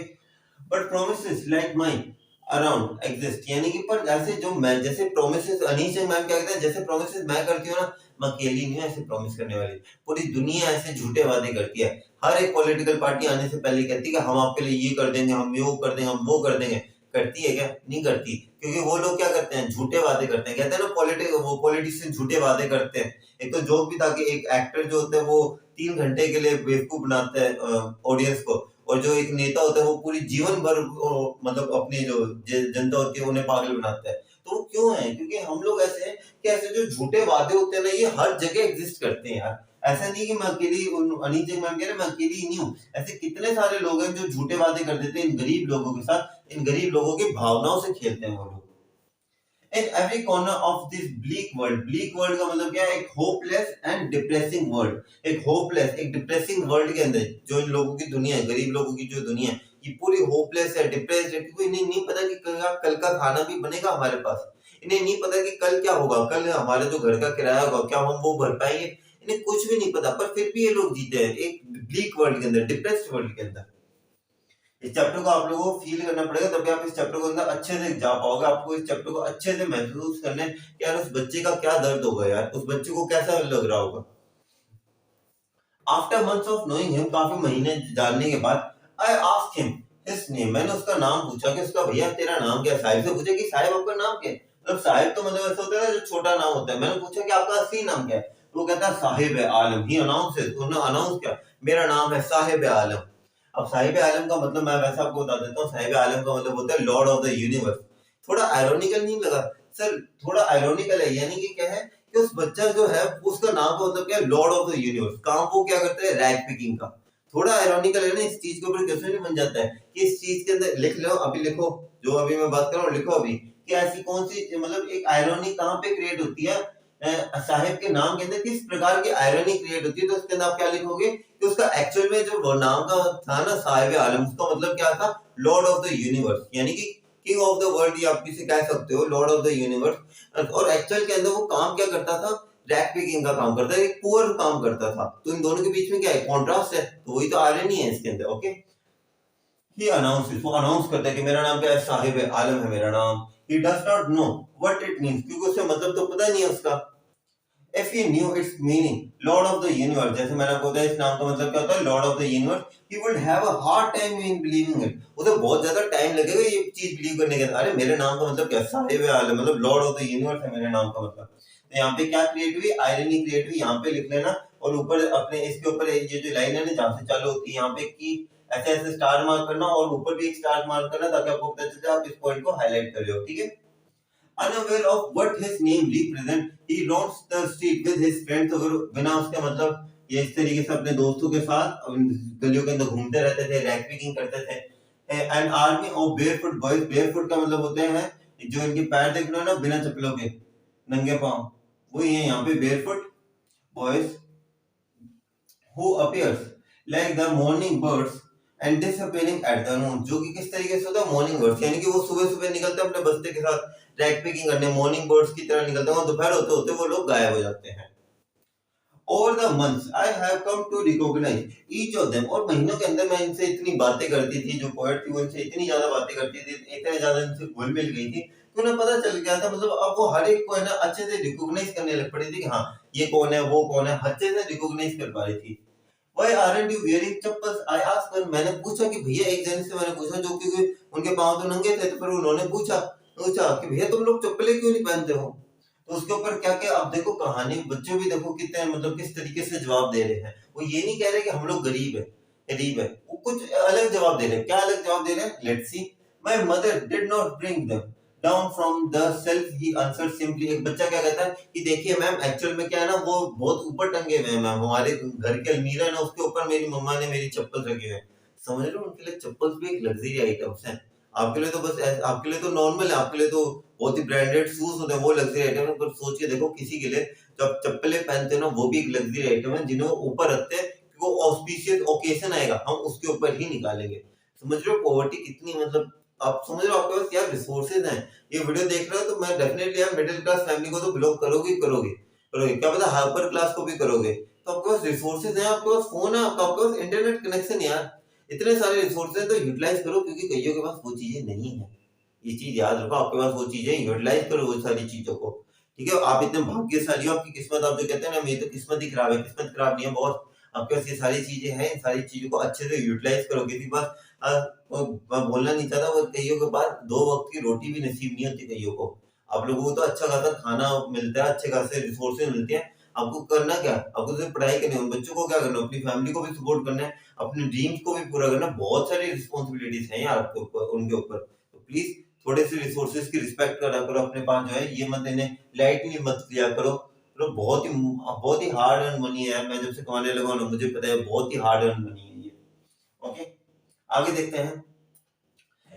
but promises like mine around exist, यानी कि पर ऐसे जो मैं जैसे प्रोमिसेस अनीश मैम क्या कहते हैं, जैसे प्रोमिसेस मैं करती हूँ ना, मैं अकेली नहीं हूँ ऐसे प्रॉमिस करने वाली, पूरी दुनिया ऐसे झूठे वादे करती है। हर एक पॉलिटिकल पार्टी आने से पहले कहती है कि हम आपके लिए ये कर देंगे, हम वो कर देंगे, हम वो कर देंगे। करती है क्या? नहीं करती, क्योंकि वो लोग क्या करते हैं, झूठे वादे करते हैं। कहते हैं ना वो पॉलिटिशियन झूठे वादे करते हैं। एक तो जोक भी था कि एक एक्टर जो होता है वो 3 घंटे के लिए बेवकूफ बनाता है ऑडियंस को, और जो एक नेता होता है वो पूरी जीवन भर मतलब अपनी जो जनता होती है उन्हें पागल बनाता है। तो वो क्यों है? क्योंकि हम लोग ऐसे हैं कि ऐसे जो झूठे वादे होते हैं ना, ये हर जगह एग्जिस्ट करते हैं यार। ऐसा नहीं कि मैं अकेली, अनिल जैन मैम कह रहे हैं मैं अकेली ही नहीं हूँ, ऐसे कितने सारे लोग हैं जो झूठे वादे कर देते हैं इन गरीब लोगों के साथ, इन गरीब लोगों की भावनाओं से खेलते हैं वो लोग। In every corner of this bleak world का मतलब क्या है, एक होपलेस एंड डिप्रेसिंग वर्ल्ड, एक होपलेस एक डिप्रेसिंग वर्ल्ड के अंदर जो इन लोगों की दुनिया है, गरीब लोगों की जो दुनिया है, ये पूरी होपलेस है, डिप्रेस्ड है, क्योंकि इन्हें नहीं पता कि कल का खाना भी बनेगा हमारे पास। इन्हें नहीं पता कि कल क्या होगा, कल हमारे जो घर का किराया होगा क्या हम वो भर पाएंगे, इन्हें कुछ भी नहीं पता। पर फिर भी ये लोग जीते हैं एक ब्लीक वर्ल्ड के अंदर, डिप्रेस्ड वर्ल्ड के अंदर। इस चैप्टर को आप लोगों को फील करना पड़ेगा, तभी आप इस चैप्टर को अंदर अच्छे से जा पाओगे। आपको इस चैप्टर को अच्छे से महसूस करना है कि यार उस बच्चे का क्या दर्द होगा, यार उस बच्चे को कैसा लग रहा होगा। After months of knowing him, काफी महीने जानने के बाद, I asked him his name, मैंने उसका नाम पूछा कि उसका भैया तेरा नाम क्या है। साहिब से पूछा कि साहिब आपका नाम क्या है, मतलब साहिब तो मतलब ऐसा होता है ना जो छोटा नाम होता है। मैंने पूछा कि आपका असली नाम क्या है, तो वो कहता है साहिब आलम। ही अनाउंसेस, उन्होंने अनाउंस किया मेरा नाम है साहिब आलम। अब साहिब आलम का मतलब मैं वैसा आपको बता देता हूँ, साहिब आलम का मतलब होता है लॉर्ड ऑफ द यूनिवर्स। थोड़ा आयरोनिकल नहीं लगा सर? थोड़ा आयरोनिकल है, यानी कि क्या है कि उस बच्चा जो है उसका नाम का मतलब क्या है, लॉर्ड ऑफ द यूनिवर्स। काम वो क्या करता है, रैग पिकिंग का। थोड़ा आयरोनिकल है ना, इस चीज के ऊपर क्वेश्चन नहीं बन जाता है कि इस चीज के अंदर लिख लो, अभी लिखो जो अभी मैं बात कर रहा हूँ, लिखो अभी कि ऐसी कौन सी मतलब एक आयरोनी कहाँ पे क्रिएट होती है साहिब के नाम के अंदर, किस प्रकार की आयरनी क्रिएट होती है। तो उसके अंदर आप क्या लिखोगे कि उसका उसका एक्चुअल में जो वो नाम का था ना साहिब आलम, उसका मतलब क्या था? लॉर्ड ऑफ द यूनिवर्स, यानी कि किंग ऑफ द वर्ल्ड, ये आप किसी कह सकते हो, लॉर्ड ऑफ द यूनिवर्स। और एक्चुअल के अंदर वो काम क्या करता था? रैक पिकिंग का काम करता है, एक पुअर काम करता था। तो इन दोनों के बीच में क्या है? कॉन्ट्रास्ट है। तो वही तो आयरनी है इसके अंदर। ओके, he announces, वो अनाउंस करता है कि मेरा नाम क्या है? साहिब आलम है मेरा नाम। he does not know what it means, क्योंकि उसे मतलब तो पता नहीं है उसका। if he knew its meaning, lord of the universe, जैसे मैंने आपको बताया इस नाम का मतलब क्या होता है? lord of the universe, he would have a hard time in believing it, उसे बहुत ज्यादा टाइम लगेगा ये चीज बिलीव करने के। अरे मेरे नाम का मतलब क्या? साहिब आलम, मतलब लॉर्ड ऑफ द यूनिवर्स है मेरे नाम का मतलब। तो यहाँ पे क्या क्रिएट हुई? आयरनी क्रिएट हुई। यहाँ पे लिख लेना, और ऊपर अपने इसके ऊपर ये जो लाइन है ना जहाँ से चालू होती है, यहाँ पे की ऐसे ऐसे स्टार मार्क करना, और ऊपर भी एक स्टार मार्क करना, ताकि आपको पता चले आप इस पॉइंट को हाईलाइट कर लो। ठीक है। Unaware of what his name represent, he roams the street with his friends, और बिना उसके मतलब ये इस तरीके से अपने दोस्तों के साथ गलियों के अंदर घूमते रहते थे, रैक पिकिंग करते थे। And army of barefoot boys, barefoot का मतलब होते हैं जो इनके पैर देख लो ना बिना चप्पलों के, नंगे पांव, वही है यहाँ पे barefoot boys, who appears like the morning birds and disappearing at the noon, जो कि किस तरीके से होता है? मॉर्निंग बर्ड्स, यानी कि वो सुबह सुबह निकलते हैं अपने बस्ते के साथ रैक पिकिंग करने, मॉर्निंग बर्ड्स की तरह निकलते हैं, और दोपहर होते होते वो लोग गायब हो जाते हैं। Over the months, I have come to recognize each of them, और महीनों के अंदर मैं इनसे इतनी बातें करती थी, जो पोएट थी वो इनसे इतनी ज्यादा बातें करती थी, इतने ज्यादा इनसे घुल मिल गई थी कि उन्हें पता चल गया था, मतलब अब वो हर एक को है ना अच्छे से रिकॉग्नाइज करने लग पड़ी थी कि हाँ ये कौन है वो कौन है, अच्छे से रिकॉग्नाइज कर पा रही थी। Why aren't you wearing chappals? I asked her, मैंने पूछा कि भैया, एक जन से मैंने पूछा जो कि उनके पांव तो नंगे थे, तो फिर उन्होंने पूछा कि भैया तुम लोग चप्पलें क्यों नहीं पहनते हो? तो उसके ऊपर क्या क्या अब देखो कहानी, बच्चे भी देखो कितने मतलब किस तरीके से जवाब दे रहे हैं। वो ये नहीं कह रहे कि हम लोग गरीब है, वो कुछ अलग जवाब दे रहे हैं। क्या अलग जवाब दे रहे हैं? Let's see. My mother did not bring them down from the self, he answered simply. एक बच्चा क्या कहता है कि देखिए मैम, एक्चुअल में क्या है ना, वो बहुत ऊपर टंगे हुए हैं मैम, हमारे घर के अलमीरा है ना उसके ऊपर मेरी मम्मा ने मेरी चप्पल रखे हुए हैं। समझ रहे हो, उनके लिए चप्पल भी एक लग्जरी आइटम्स है। आपके लिए तो बस आपके लिए तो नॉर्मल है, आपके लिए तो बहुत ही ब्रांडेड शूज होते हैं, वो लग्जरी आइटम है। पर सोच के देखो किसी के लिए जो आप चप्पलें पहनते हैं ना, वो भी एक लग्जरी आइटम है, जिन्हें वो ऊपर रखते हैं कि वो ऑस्पिशियस ओकेजन आएगा हम उसके ऊपर ही निकालेंगे। समझ रहे हो पॉवर्टी कितनी, मतलब आप समझ रहे हो आपके पास क्या रिसोर्सेज हैं। ये वीडियो देख रहे हो तो मैं डेफिनेटली यार मिडिल क्लास फैमिली को तो बिलोंग करोगे, क्या पता हाइपर क्लास को भी करोगे। तो आपके पास रिसोर्सेज हैं, आपके पास फोन है, आपके पास इंटरनेट कनेक्शन है यार, इतने सारे रिसोर्सेज तो यूटिलाइज करो, क्योंकि कईयों के पास वो चीजें नहीं है। ये चीज याद रखो, आपके पास वो चीजें, यूटिलाइज करो वो सारी चीजों को। ठीक है, आप इतने भाग्यशाली हो, आपकी किस्मत, आप जो कहते हैं ना मेरी तो किस्मत ही खराब है, किस्मत खराब नहीं है बहुत। आपके पास ये सारी चीजें हैं, इन सारी चीजों को अच्छे से यूटिलाइज करो। किसी के पास मैं बोलना नहीं चाहता, वो कईयों के पास 2 वक्त की रोटी भी नसीब नहीं होती कईयों को। आप लोगों को तो अच्छा खासा खाना मिलता है, अच्छे खासे रिसोर्सेज मिलते हैं। आपको करना क्या है? आपको सिर्फ पढ़ाई करनी है, उन बच्चों को क्या करना है? अपनी फैमिली को भी सपोर्ट करना है, अपने ड्रीम्स को भी पूरा करना। बहुत सारी रिस्पांसिबिलिटीज हैं यार आपके ऊपर, उनके ऊपर। तो प्लीज थोड़े से रिसोर्सेज की रिस्पेक्ट करा करो अपने पास, जो है ये मत इन्हें लाइटली मत लिया करो। तो बहुत ही हार्ड अर्न मनी है। मैं जब से कमाने लगा हूं ना, मुझे पता है बहुत ही हार्ड अर्न मनी है ये। ओके, आगे देखते हैं।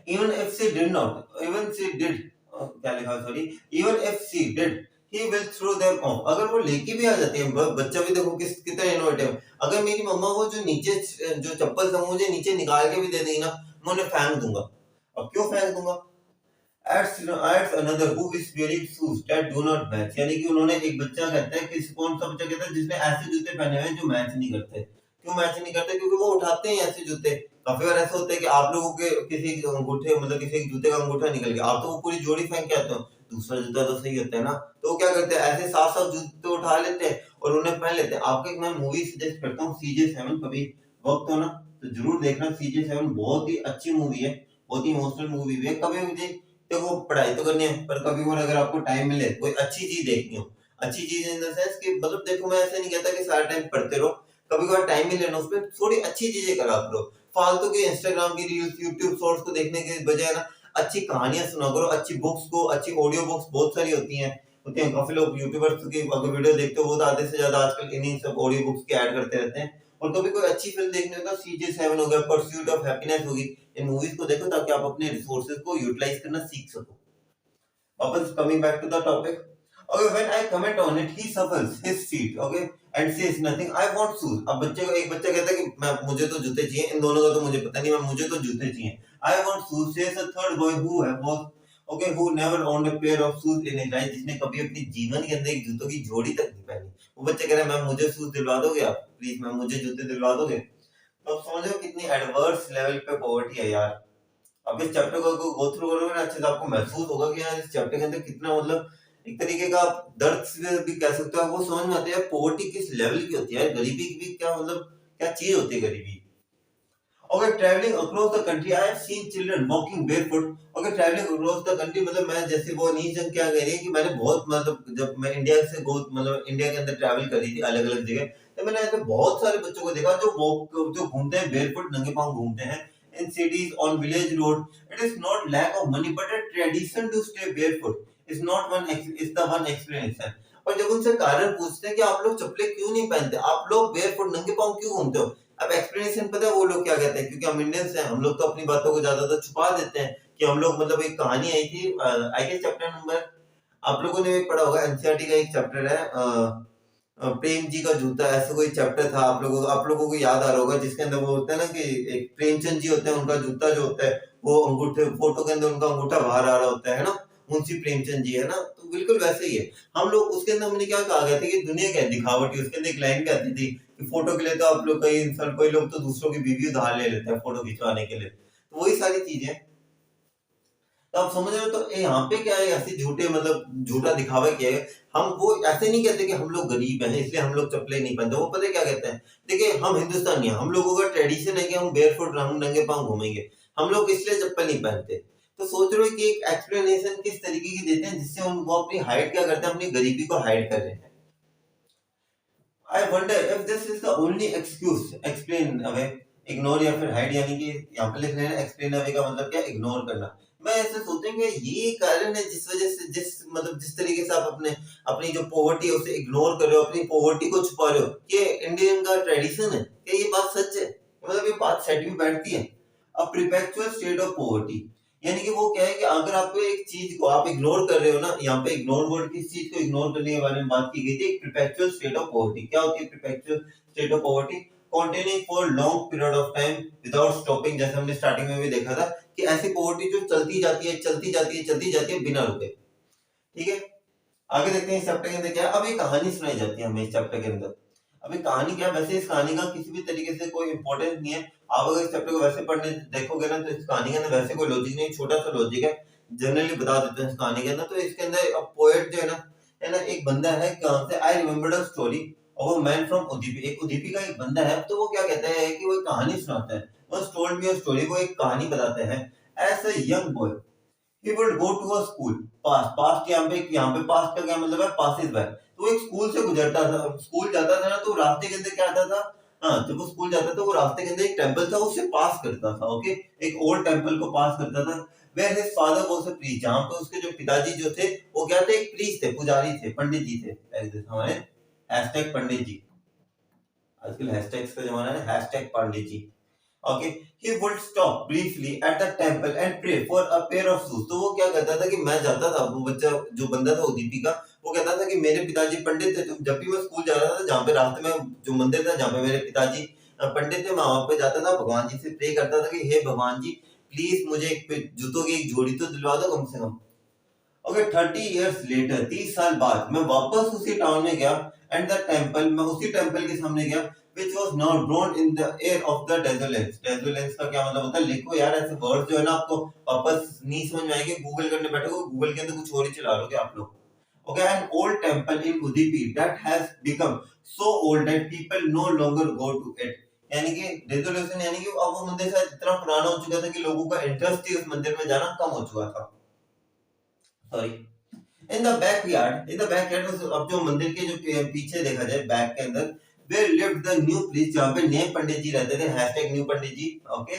even if she did not, even she did, क्या लिखा sorry, even if she did, he will throw them off। अगर वो लेके भी आ जाते हैं, बच्चा भी देखो कितना इनोवेटिव। अगर मेरी मम्मा वो जो नीचे जो चप्पल था मुझे नीचे निकाल के भी दे देगी ना, मैं उन्हें फेंक दूंगा। अब क्यों फेंक दूंगा? Adds another who is wearing shoes that do not match, यानी कि उन्होंने, एक बच्चा कहता है कि कौन सा बच्चा कहता है जिसने ऐसे जूते पहने हुए हैं जो मैच नहीं करते। क्यों मैच नहीं करते? क्योंकि वो उठाते हैं ऐसे जूते। काफी बार ऐसा होता है कि आप लोगों के किसी अंगूठे, मतलब किसी जूते का अंगूठा निकल गया, आप तो वो पूरी जोड़ी फेंक के आते हो, दूसरा जूता तो सही होता है ना। तो वो क्या करते हैं, ऐसे 7-7 जूते उठा लेते हैं और उन्हें पहन लेते हैं। आपको एक मैं मूवी सजेस्ट करता हूँ, CJ7, कभी वक्त हो ना तो जरूर देखना। CJ7 बहुत ही अच्छी मूवी है, बहुत ही इमोशनल मूवी भी है। कभी मुझे देखो पढ़ाई तो करनी है, पर कभी और अगर आपको टाइम मिले कोई अच्छी चीज देखनी हो, अच्छी चीज इन द सेंस कि मतलब देखो मैं ऐसे नहीं कहता कि सारा टाइम पढ़ते रहो, कभी कभार टाइम मिले ना उसमें थोड़ी अच्छी चीजें करा करो। फालतू की इंस्टाग्राम की रील्स, यूट्यूब शॉर्ट्स को देखने के बजाय ना अच्छी कहानियां सुना करो, अच्छी बुक्स को, अच्छी ऑडियो बुक्स बहुत सारी होती हैं। काफी लोग यूट्यूबर्स की अगर वीडियो देखते हो वो तो आधे से ज्यादा आजकल इन्हीं सब ऑडियो बुक्स की ऐड करते रहते हैं। और कभी कोई अच्छी फिल्म देखनी हो तो CJ7 हो गया, परस्यूट ऑफ हैप्पीनेस होगी, इन मूवीज को देखो ताकि आप अपने रिसोर्सेज को यूटिलाइज करना सीख सको। Coming back to the topic. Okay, when I comment on it, he shuffles his feet. Okay, and says nothing, I want shoes. अब एक बच्चा कहता है कि मुझे तो जूते चाहिए, इन दोनों का तो मुझे पता नहीं, मुझे तो जूते चाहिए, I want shoes, says a third boy who never owned a pair of shoes in his life, जिसने कभी अपने जीवन के अंदर एक जूतों की जोड़ी तक नहीं पहनी। वो बच्चा कह रहा है मैम मुझे शूज दिलवा दोगे आप, प्लीज मैम मुझे जूते दिलवा दोगे। तो आप समझो कितनी एडवर्स लेवल पे पॉवर्टी है यार। अब इस चैप्टर को गो थ्रू करोगे ना अच्छे से, आपको महसूस होगा कि यार इस चैप्टर के अंदर कितना मतलब एक तरीके का दर्द से भी कह सकते हो, वो समझ में आता है पॉवर्टी किस लेवल की होती है, गरीबी की भी क्या मतलब क्या चीज होती है गरीबी। Okay, traveling across the country, I have seen children walking barefoot. Okay, traveling across the country मतलब मैं जैसे वो नहीं जन क्या कह रही है कि मैंने बहुत मतलब जब मैं इंडिया से मतलब इंडिया के अंदर ट्रैवल करी थी अलग अलग जगह, तो मैंने ऐसे बहुत सारे बच्चों को देखा जो घूमते हैं barefoot, नंगे पांव घूमते हैं in cities on village road. It is not lack of money but a tradition to stay barefoot. Is the one explanation. और जब उनसे कारण पूछते हैं कि आप लोग चप्पलें क्यों नहीं पहनते, आप लोग barefoot नंगे पांव क्यों घूमते हो, अब एक्सप्लेनेशन पता है वो लोग क्या कहते हैं, क्योंकि हम इंडियंस हैं, हम लोग तो अपनी बातों को ज्यादातर छुपा देते हैं कि हम लोग मतलब एक कहानी आई थी आई गेस चैप्टर नंबर आप लोगों ने पढ़ा होगा, एनसीईआरटी का एक चैप्टर है प्रेम जी का जूता, ऐसा कोई चैप्टर था, आप लोगों को याद आ रहा होगा, जिसके अंदर वो होता है ना कि एक प्रेमचंद जी होते हैं, उनका जूता जो होता है वो अंगूठे फोटो के अंदर उनका अंगूठा बाहर आ रहा होता है ना, मुंशी प्रेमचंद जी है ना, तो बिल्कुल वैसे ही है हम लोग। उसके अंदर हमने क्या कहा गया था कि दुनिया क्या है दिखावटी, उसके अंदर एक लाइन भी आती थी कि फोटो के लिए तो आप लोग कई इंसान कोई लोग तो दूसरों की बीवी उधार ले लेते हैं फोटो खिंचवाने के लिए, तो वही सारी चीजें तो आप समझ रहे हो। तो यहाँ पे क्या है, ऐसे झूठे मतलब झूठा दिखावा किया है। हम वो ऐसे नहीं कहते कि हम लोग गरीब हैं इसलिए हम लोग चप्पलें नहीं पहनते, वो पता है क्या कहते हैं, देखिए हम हिंदुस्तानी हैं, हम लोगों का ट्रेडिशन है कि हम बेयरफुट हम नंगे पांव घूमेंगे, हम लोग इसलिए चप्पल नहीं पहनते। तो सोच रहे हो कि एक एक्सप्लेनेशन किस तरीके की देते हैं जिससे वो अपनी हाइट क्या करते हैं, अपनी गरीबी को हाइड कर रहे हैं। I wonder if this is the only excuse, explain away, ignore या फिर hide, यानी कि यहाँ पे लिख रहे हैं explain away का मतलब क्या, इग्नोर करना। मैं ऐसे सोचेंगे ये कारण है जिस वजह से जिस तरीके से आप अपनी जो पॉवर्टी है उसे इग्नोर कर रहे हो, अपनी पॉवर्टी को छुपा रहे हो, ये इंडियन का ट्रेडिशन है, क्या ये बात सच है, मतलब ये बात सेट भी बैठती है। अ परपेचुअल स्टेट ऑफ पॉवर्टी, यानी कि वो क्या है कि अगर आपको एक चीज को आप इग्नोर कर रहे हो ना, यहाँ पे इग्नोर वर्ड किस चीज को इग्नोर करने के बारे में बात की गई थी, एक परपेचुअल स्टेट ऑफ पॉवर्टी। क्या होती है perpetual state of poverty, continuing for long period of time without stopping, जैसे हमने स्टार्टिंग में भी देखा था कि ऐसी पॉवर्टी जो चलती जाती है चलती जाती है चलती जाती है बिना रुके। ठीक है, आगे देखते हैं इस चैप्टर के अंदर क्या है। अब एक कहानी सुनाई जाती है हमें इस चैप्टर के अंदर। अभी कहानी क्या है, वैसे इस कहानी का किसी भी तरीके से कोई इंपॉर्टेंस नहीं है, आप अगर इस चैप्टर को वैसे पढ़ने देखोगे ना तो इस कहानी के अंदर वैसे कोई लॉजिक नहीं, छोटा सा लॉजिक है, जनरली बता देते हैं इस कहानी के अंदर। तो इसके अंदर पोएट जो है ना एक बंदा है, कहां से, I remembered a story of a man from Udupi, एक उदीपी का एक बंदा है, तो वो क्या कहता है कि वो एक कहानी सुनाता है, वो टोल्ड मी अ स्टोरी, वो एक कहानी बताते हैं। As a young boy he would go to a school, pass यहाँ पे पास का क्या मतलब है, पासिस बाय, तो एक स्कूल से गुजरता था, स्कूल जाता था ना, तो रास्ते के अंदर क्या आता था, हाँ जब वो स्कूल जाता था वो रास्ते के अंदर एक टेंपल था उसे पास करता था, ओके, एक ओल्ड टेंपल को पास करता था, where his father was a priest, जहाँ पे उसके जो पिताजी जो थे वो क्या थे, एक प्रीस्ट थे, पुजारी थे, पंडित जी थे, हमारे हैशटैग पंडित जी, आजकल हैशटैग्स का जमाना है, hashtag Pandit ji. Okay, he would stop briefly at the temple and pray for a pair of shoes. तो वो क्या कहता था कि मैं जाता था, वो बच्चा जो बंदा था उदीपी का, वो कहता था कि मेरे पिताजी पंडित थे, तो जब भी मैं स्कूल जा रहा था, जहाँ पे रास्ते में जो मंदिर था जहाँ पे मेरे पिताजी पंडित थे, मैं वहां पे जाता था, भगवान जी से प्रे करता था कि हे भगवान जी प्लीज मुझे एक जूतों की एक जोड़ी तो दिलवा दो कम से कम। ओके, 30 इयर्स लेटर, 30 साल बाद मैं वापस उसी टाउन में गया, एंड द टेंपल, मैं उसी टेंपल के सामने गया, which was now drawn in the air of the desolence. Desolence का क्या मतलब होता है, लिखो यार ऐसे वर्ड जो है ना आपको वापस नहीं समझ में आएंगे, गूगल करने बैठोगे गूगल के अंदर कुछ और ही चला लोगे आप लोग। Okay, an old temple in Udupi that has become so old that people no longer go to it. यानी कि डेजोलेशन, यानी कि अब वो मंदिर शायद इतना पुराना हो चुका था कि लोगों का इंटरेस्ट ही उस मंदिर में जाना कम हो चुका था। सॉरी, इन द बैकयार्ड, अब जो मंदिर के जो पीछे देखा जाए बैक के अंदर, where lived the new priest, जहाँ पे नए पंडित जी रहते थे, hashtag new Pandit ji, okay,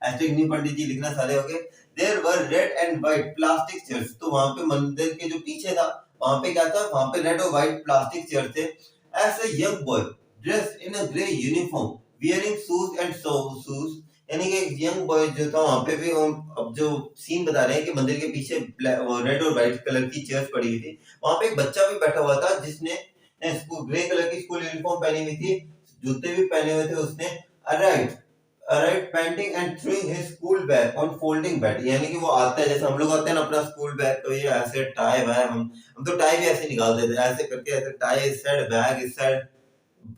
hashtag new Pandit ji लिखना सारे, okay. There were red and white plastic chairs, तो वहां पे मंदिर के जो पीछे था वहां पे क्या था, वहां पे रेड और व्हाइट प्लास्टिक चेयर थे। As a young boy dressed in a grey uniform wearing shoes and shoes, यानी कि एक यंग बॉय जो था वहां पे भी, अब जो सीन बता रहे हैं कि मंदिर के पीछे रेड और व्हाइट कलर की चेयर्स पड़ी हुई थी, वहां पे एक बच्चा भी बैठा हुआ था जिसने ग्रे कलर की स्कूल यूनिफॉर्म पहनी हुई थी, जूते भी पहने हुए थे उसने। Alright painting and throwing his school bag on folding bed, यानी कि वो आता है जैसे हम लोग आते हैं ना अपना स्कूल बैग, तो ये ऐसे टाई बैग, हम तो टाई भी ऐसे निकाल देते हैं, ऐसे करके ऐसे टाई इस साइड बैग इस साइड,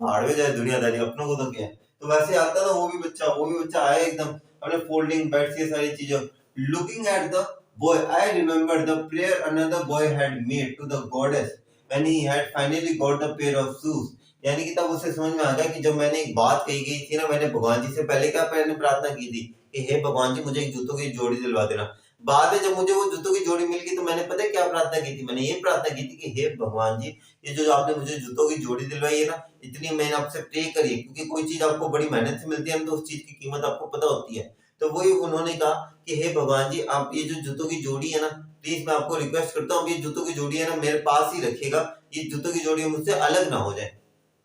भाड़ में जाए दुनियादारी, अपनों को तो क्या है। तो वैसे आता ना वो भी बच्चा आया एकदम अपने फोल्डिंग बेड्स, ये सारी चीजें। Looking at the boy I remember the prayer another boy had made to the goddess when he had finally got the pair of shoes, यानी कि तब उसे समझ में आ गया कि जब मैंने एक बात कही गई थी ना, मैंने भगवान जी से पहले क्या मैंने प्रार्थना की थी कि हे भगवान जी मुझे एक जूतों की जोड़ी दिलवा देना। बाद में जब मुझे वो जूतों की जोड़ी मिल गई तो मैंने पता है क्या प्रार्थना की थी, मैंने ये प्रार्थना की थी कि हे भगवान जी ये जो आपने मुझे जूतों की जोड़ी दिलवाई है ना, इतनी मैंने आपसे प्रे करी, क्योंकि कोई चीज आपको बड़ी मेहनत से मिलती है तो उस चीज की कीमत आपको पता होती है। तो वही उन्होंने कहा कि हे भगवान जी आप ये जो जूतों की जोड़ी है ना, प्लीज मैं आपको रिक्वेस्ट करता हूँ ये जूतों की जोड़ी है ना मेरे पास ही रखिएगा, ये जूतों की जोड़ी मुझसे अलग ना हो जाए।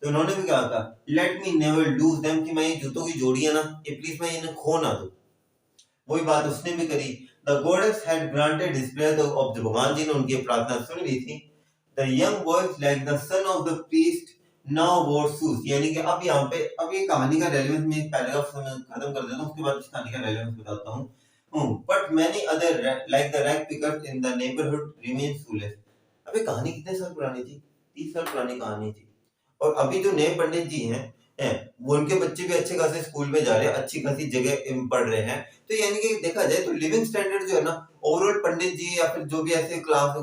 तो उन्होंने भी कहा था let me never lose them, कि मैं ये जूतों की जोड़ी है ना ये प्लीज मैं इन्हें खो ना दूं। वही बात उसने भी करी। The goddess had granted his prayer of the, भगवान जी ने उनकी प्रार्थना सुन ली थी। The young boy like the son of the priest now वोर शूज, यानी कि अब यहाँ पे अब ये कहानी का रेलेवेंस में एक पैराग्राफ खत्म कर देता हूँ, उसके बाद इस कहानी का रेलेवेंस बताता हूँ। But many other like the rag pickers in the neighbourhood remain shoelace. अब ये कहानी कितने साल पुरानी थी, 30 साल पुरानी कहानी थी। और अभी जो नए पंडित जी हैं वो उनके बच्चे भी अच्छे खासे स्कूल में जा रहे हैं, अच्छी खासी जगह पढ़ रहे हैं। तो यानी कि देखा जाए तो लिविंग स्टैंडर्ड जो है ना, ओवरऑल पंडित जी या फिर जो भी ऐसे क्लास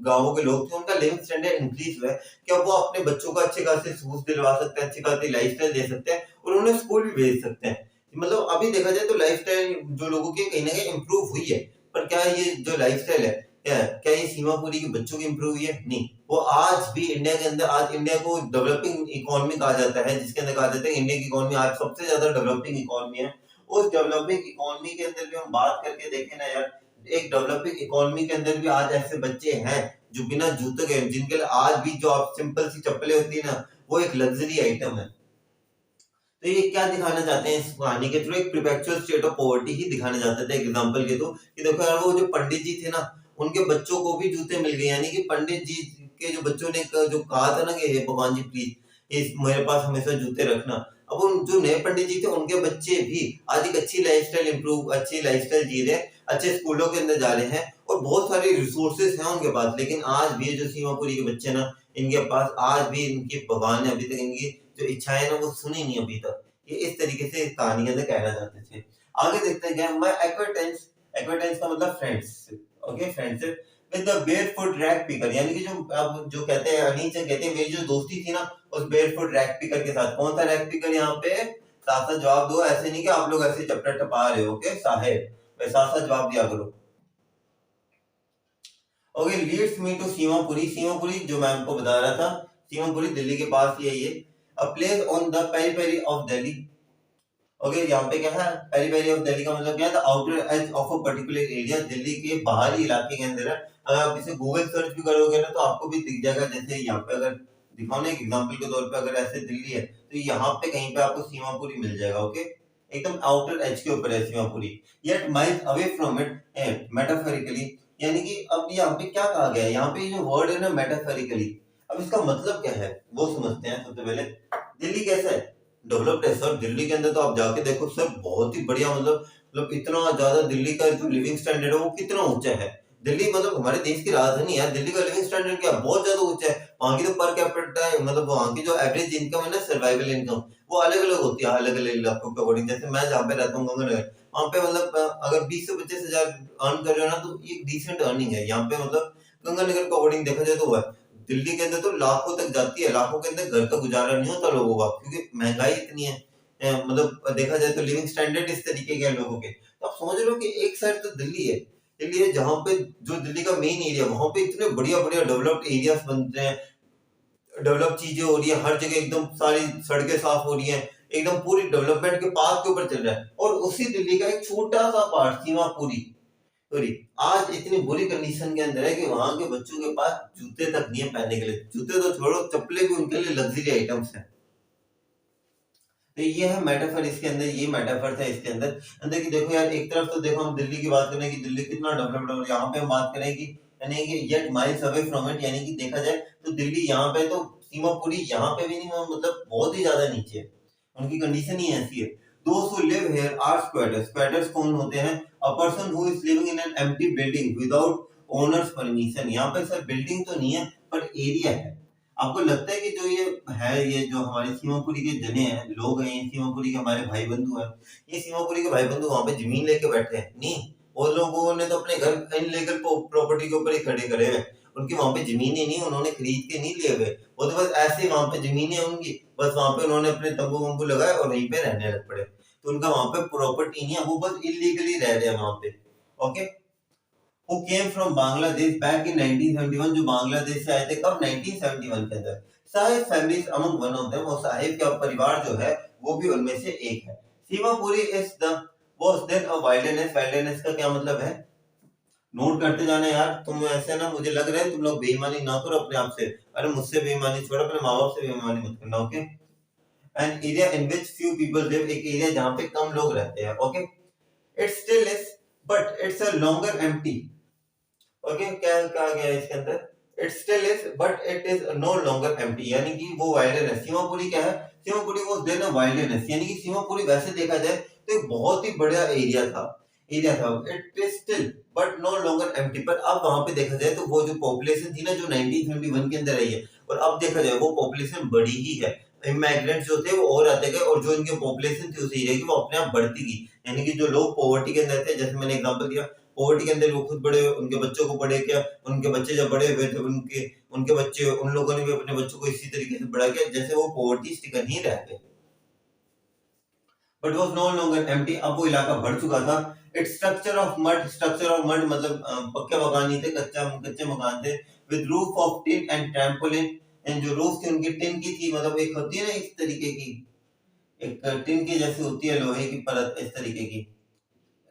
गांवों के लोग थे उनका लिविंग स्टैंडर्ड इंक्रीज हुआ है कि अब वो अपने बच्चों को अच्छे खासे शूज दिलवा सकते हैं, अच्छी खासी लाइफस्टाइल दे सकते हैं और उन्हें स्कूल भी भेज सकते हैं। मतलब अभी देखा जाए तो लाइफस्टाइल जो लोगों की कहीं ना कहीं इंप्रूव हुई है, पर क्या ये जो लाइफस्टाइल है क्या ये सीमापुरी के बच्चों की इंप्रूव हुई है? नहीं। वो आज भी इंडिया के अंदर, आज इंडिया को डेवलपिंग इकोनॉमी कहा जाता है, जिसके अंदर कहा जाता है इंडिया की इकोनॉमी आज सबसे ज्यादा डेवलपिंग इकोनॉमी है। उस डेवलपिंग इकोनॉमी के अंदर भी हम बात करके देखें ना यार, एक डेवलपिंग इकोनॉमी के अंदर भी आज ऐसे बच्चे हैं जो बिना जूते के, जिनके लिए आज भी जो आप सिंपल सी चप्पलें होती है ना वो एक लग्जरी आइटम है। तो ये क्या दिखाना चाहते हैं इस कहानी के थ्रू? एक प्रीपेक्चुअल स्टेट ऑफ पॉवर्टी ही दिखाना चाहते थे एग्जांपल के थ्रू कि देखो यार वो जो पंडित जी थे ना उनके बच्चों को भी जूते मिल गए, यानी कि पंडित जी के जो बच्चों ने जो कहा था ना कि हे भगवान जी प्लीज इस मेरे पास हमेशा जूते रखना, अब उन जो नए पंडित जी थे उनके बच्चे भी आज एक अच्छी लाइफस्टाइल इंप्रूव, अच्छी लाइफस्टाइल जी रहे हैं, अच्छे स्कूलों के अंदर जा रहे हैं और बहुत सारे रिसोर्सेस हैं उनके पास। लेकिन आज भी जो सीमापुरी के बच्चे ना, इनके पास आज भी इनकी भगवान ने अभी तक इनकी जो इच्छाएं ना वो सुनी नहीं अभी तक। ये इस तरीके से कहानी के अंदर कहना चाहते थे। आगे देखते हैं क्या माय एक्वाइंटेंस, एक्वाइंटेंस का मतलब friends, okay friendship with the barefoot rag picker, यानी कि जो अब जो कहते हैं अनीच कहते हैं मेरी जो दोस्ती थी ना उस बेयरफुट रैग पिकर के साथ। कौन सा रैग पिकर यहाँ पे? साथ साथ जवाब दो, ऐसे नहीं कि आप लोग ऐसे चप्पल टपा रहे हो, ओके साहेब मैं साथ साथ जवाब दिया करो। Okay leads me to Seemapuri, Seemapuri जो मैं आपको बता रहा था, सीमापुरी दिल्ली के पास ही है ये, a place on the periphery of Delhi. Okay यहाँ पे क्या है, पेरीफेरी ऑफ दिल्ली का मतलब क्या है? The outer as of a particular area, Delhi के बाहरी इलाके के अंदर है। अगर आप इसे गूगल सर्च भी करोगे ना तो आपको भी दिख जाएगा, जैसे यहाँ पे अगर दिखाओ ना एक एग्जांपल के तौर पे, अगर ऐसे दिल्ली है तो यहाँ पे कहीं पे आपको सीमापुरी मिल जाएगा। ओके एकदम आउटर एज के ऊपर है Seemapuri, yet miles away from it metaphorically, यानी कि अब यहाँ पे क्या कहा गया है, यहाँ पे जो वर्ड है ना मेटाफोरिकली, अब इसका मतलब क्या है वो समझते हैं। सबसे पहले दिल्ली कैसा है? डेवलप्ड है सर। दिल्ली के अंदर तो आप जाके देखो सर बहुत ही बढ़िया, मतलब इतना ज्यादा दिल्ली का जो लिविंग स्टैंडर्ड है वो कितना ऊंचा है। दिल्ली मतलब हमारे देश की राजधानी है, दिल्ली का लिविंग स्टैंडर्ड क्या बहुत ज्यादा ऊंचा है। वहाँ की तो पर कैपिटा मतलब वहाँ की जो एवरेज इनकम है ना, सर्वाइवल इनकम, वो अलग अलग होती है अलग अलग इलाकों के अकॉर्डिंग। जैसे मैं जहाँ पे रहता हूँ गंगानगर, वहाँ पे मतलब अगर 20 से 25 हजार अर्न कर रहे हो ना तो ये डिसेंट अर्निंग है यहाँ पे, मतलब गंगानगर के अकॉर्डिंग देखा जाए तो हुआ है। दिल्ली के अंदर तो लाखों तक जाती है, लाखों के अंदर घर का गुजारा नहीं होता लोगों का, क्योंकि महंगाई इतनी है। मतलब देखा जाए तो लिविंग स्टैंडर्ड इस तरीके के हैं लोगों के। तो आप समझ रहे हो कि एक साइड तो दिल्ली है, दिल्ली है जहाँ पे जो दिल्ली का मेन एरिया वहां पे इतने बढ़िया बढ़िया डेवलप्ड एरियाज बन रहे हैं, डेवलप चीजें हो रही है, हर जगह एकदम सारी सड़कें साफ हो रही हैं, एकदम पूरी डेवलपमेंट के पाथ के ऊपर चल रहा है। और उसी दिल्ली का एक छोटा सा पार्ट सीमापुरी सॉरी आज इतनी बुरी कंडीशन के अंदर है कि वहां के बच्चों के पास जूते तक नहीं है पहनने के लिए। जूते तो छोड़ो, चप्पलें भी उनके लिए लग्जरी आइटम्स हैं। तो ये है मेटाफर, इसके अंदर ये मेटाफर था इसके अंदर अंदर की। देखो यार एक तरफ तो देखो हम दिल्ली की बात करें कि दिल्ली कितना डेवलप्ड है, और यहाँ पे हम बात करें कि यानी कि yet miles away from it, यानी कि देखा जाए तो दिल्ली यहाँ पे तो सीमापुरी यहाँ पे भी नहीं, मतलब बहुत ही ज्यादा नीचे है, उनकी कंडीशन ही ऐसी है। Those who live here are squatters. Squatters कौन होते हैं? A person who is living in an empty building without owner's permission. यहाँ पे सर बिल्डिंग तो नहीं है पर एरिया है। आपको लगता है कि जो ये है, ये जो हमारे सीमापुरी के जने हैं, लोग हैं, ये सीमापुरी के हमारे भाई बंधु हैं, ये सीमापुरी के भाई बंधु वहां पे जमीन लेके बैठे हैं? नहीं, वो लोगों ने तो अपने घर इनलीगल प्रॉपर्टी के ऊपर ही खड़े करे हुए, उनकी वहां पे जमीन ही नहीं, उन्होंने खरीद के नहीं लिए हुए, वो तो बस ऐसे वहां पे जमीनें होंगी, बस वहां पे उन्होंने अपने तंबू वंबू लगाए और वहीं पे रहने लग पड़े, तो उनका वहां पे प्रॉपर्टी नहीं है, वो बस इलीगली रह रहे हैं वहां पे। Okay, who came from Bangladesh back in 1971, जो बांग्लादेश से आए थे कब? 1971 के अंदर। Sahib families among one of them, और साहिब का परिवार जो है वो भी उनमें से एक है। Seemapuri is the was then a wildness. Wildness का क्या मतलब है? नोट करते जाना यार, तुम ऐसे ना, मुझे लग रहा है तुम लोग बेईमानी ना करो अपने आप से, अरे मुझसे बेईमानी छोड़ो, अपने माँ बाप से बेईमानी मत करना। Okay, an area in which few people live, एक एरिया जहाँ पे कम लोग रहते हैं। Okay, it still is but it's a longer empty. Okay, क्या कहा गया है इसके अंदर? It still is but it is no longer empty, यानी कि वो वाइल्डनेस, सीमापुरी क्या है? Seemapuri was then a wildness, यानी कि सीमापुरी वैसे देखा जाए तो एक बहुत ही बड़ा एरिया था, it is still but no longer empty, पर अब वहां पे देखा जाए तो वो जो पॉपुलेशन थी ना जो 1971 के अंदर आई है, और अब देखा जाए वो पॉपुलेशन बढ़ी ही है, इमिग्रेंट्स जो थे वो और आते गए, और जो इनकी पॉपुलेशन थी उस एरिया की वो अपने आप बढ़ती गई, यानी कि जो लोग पॉवर्टी के अंदर थे, जैसे मैंने एग्जांपल दिया, पॉवर्टी के अंदर वो खुद बड़े, उनके बच्चों को बड़े किया, उनके बच्चे जब बड़े हुए थे उनके उनके बच्चे, उन लोगों ने भी अपने बच्चों को इसी तरीके से बड़ा किया, जैसे वो पॉवर्टी स्टिकन ही रह गए, but was no longer empty, अब वो इलाका भर चुका था। इट्स स्ट्रक्चर ऑफ मड मतलब पक्के मकान नहीं थे, कच्चे मकान थे, with roof of tin and trampoline, and जो रूफ थी उनकी टिन की थी, मतलब एक होती है ना इस तरीके की, एक टिन की जैसी होती है लोहे की परत, इस तरीके की।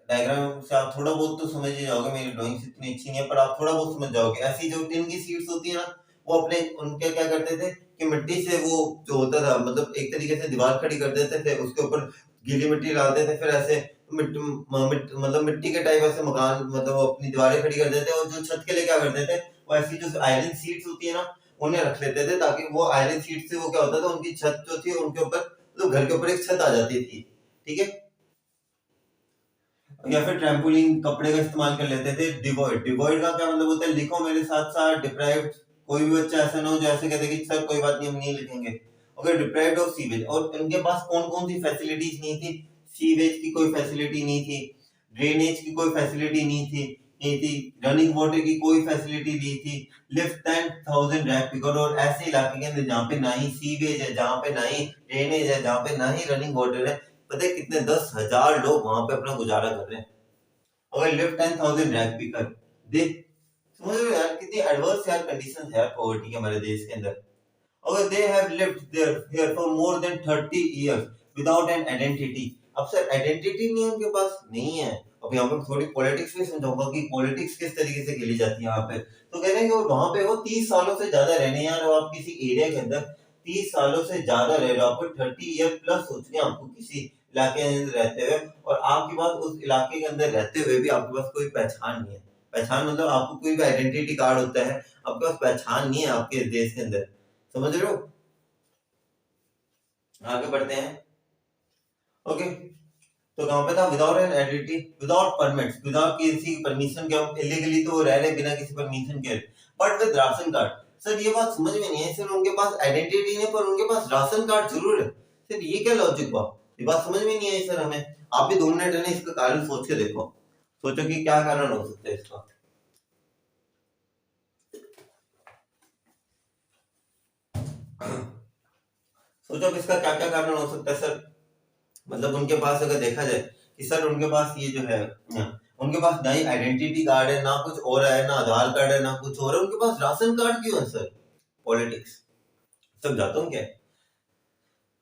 डायग्राम से आप थोड़ा बहुत तो समझ ही जाओगे, मेरी ड्राइंग इतनी अच्छी नहीं है पर आप थोड़ा बहुत समझ जाओगे। ऐसी जो टिन की शीट्स होती है ना, वो अपने उनके क्या करते थे कि मिट्टी से वो जो होता था, मतलब एक तरीके से दीवार खड़ी कर देते थे, उसके ऊपर गीली मिट्टी डालते थे, फिर ऐसे मतलब मिट्टी के टाइप ऐसे मकान, मतलब वो अपनी दीवारें खड़ी कर देते, और जो छत के लिए क्या करते थे, वो ऐसी जो आयरन शीट्स होती है ना उन्हें रख लेते थे, ताकि वो आयरन शीट से वो क्या होता था, उनकी छत जो थी उनके ऊपर, तो घर के ऊपर एक छत आ जाती थी। ठीक है, या फिर ट्रैम्पोलिन कपड़े का इस्तेमाल कर लेते थे। डिवॉइड, डिवॉइड का क्या मतलब होता है? लिखो मेरे साथ साथ, डिप्राइव्ड, कोई भी बच्चा ऐसा ना हो जो ऐसे कहते कि सर कोई बात नहीं हम नहीं लिखेंगे। ओके, डिप्राइव्ड ऑफ सीवेज, और उनके पास कौन कौन सी फैसिलिटीज नहीं थी? सीवेज की कोई फैसिलिटी नहीं थी, ड्रेनेज की कोई फैसिलिटी नहीं थी, रनिंग वाटर की कोई फैसिलिटी नहीं थी, लिफ्ट 10,000 रैक पिकर, और ऐसे इलाके के अंदर जहाँ पे ना ही सीवेज है, जहाँ पे ना ही ड्रेनेज है, जहाँ पे ना ही रनिंग वाटर है, पता है कितने 10,000 लोग वहां पे अपना गुजारा कर रहे हैं। अगर लिव 10,000 रैंक भी कर दे, समझ रहे हो यार कितनी एडवर्स यार कंडीशंस है पॉवर्टी के हमारे देश के अंदर। अगर they have lived there here for more than 30 years without an identity, अब सर आइडेंटिटी नहीं है उनके पास, नहीं है। अब यहाँ पे थोड़ी पॉलिटिक्स भी समझाऊंगा कि पॉलिटिक्स किस तरीके से खेली जाती है यहाँ पे। तो कह रहे हैं कि वहां पे वो 30 सालों से ज्यादा रहने, यार आप किसी एरिया के अंदर 30 सालों से ज्यादा रह रहे हो, आपको 30 ईयर प्लस सोच रहे हैं आपको किसी इलाके के अंदर रहते हुए, और आपके पास उस इलाके के अंदर रहते हुए भी आपके पास कोई पहचान नहीं है। पहचान मतलब आपको कोई भी आइडेंटिटी कार्ड होता है, आपके पास पहचान नहीं है आपके देश के अंदर, समझ रहे हो? आगे बढ़ते हैं। ओके, तो कहां पे था? Without an identity, without permits, without किसी परमिशन के, हम इलीगली तो रह रहे बिना किसी परमिशन के, but with ration card. Sir ये बात समझ में नहीं है, सर उनके पास आइडेंटिटी नहीं पर उनके पास राशन कार्ड जरूर है, सर ये क्या लॉजिक हुआ? ये बात समझ में नहीं आई सर हमें। आप भी 2 मिनट है ना इसका कारण सोच के देखो, सोचो कि क्या कारण हो सकता है इसका। सोचो अब इसका क्या क्या कारण हो सकता है सर। मतलब उनके पास अगर देखा जाए कि सर उनके पास ये जो है, उनके पास ना ही आइडेंटिटी कार्ड है, ना कुछ और है, ना आधार कार्ड है, ना कुछ और है, उनके पास राशन कार्ड क्यों है सर? पॉलिटिक्स समझाता हूँ क्या।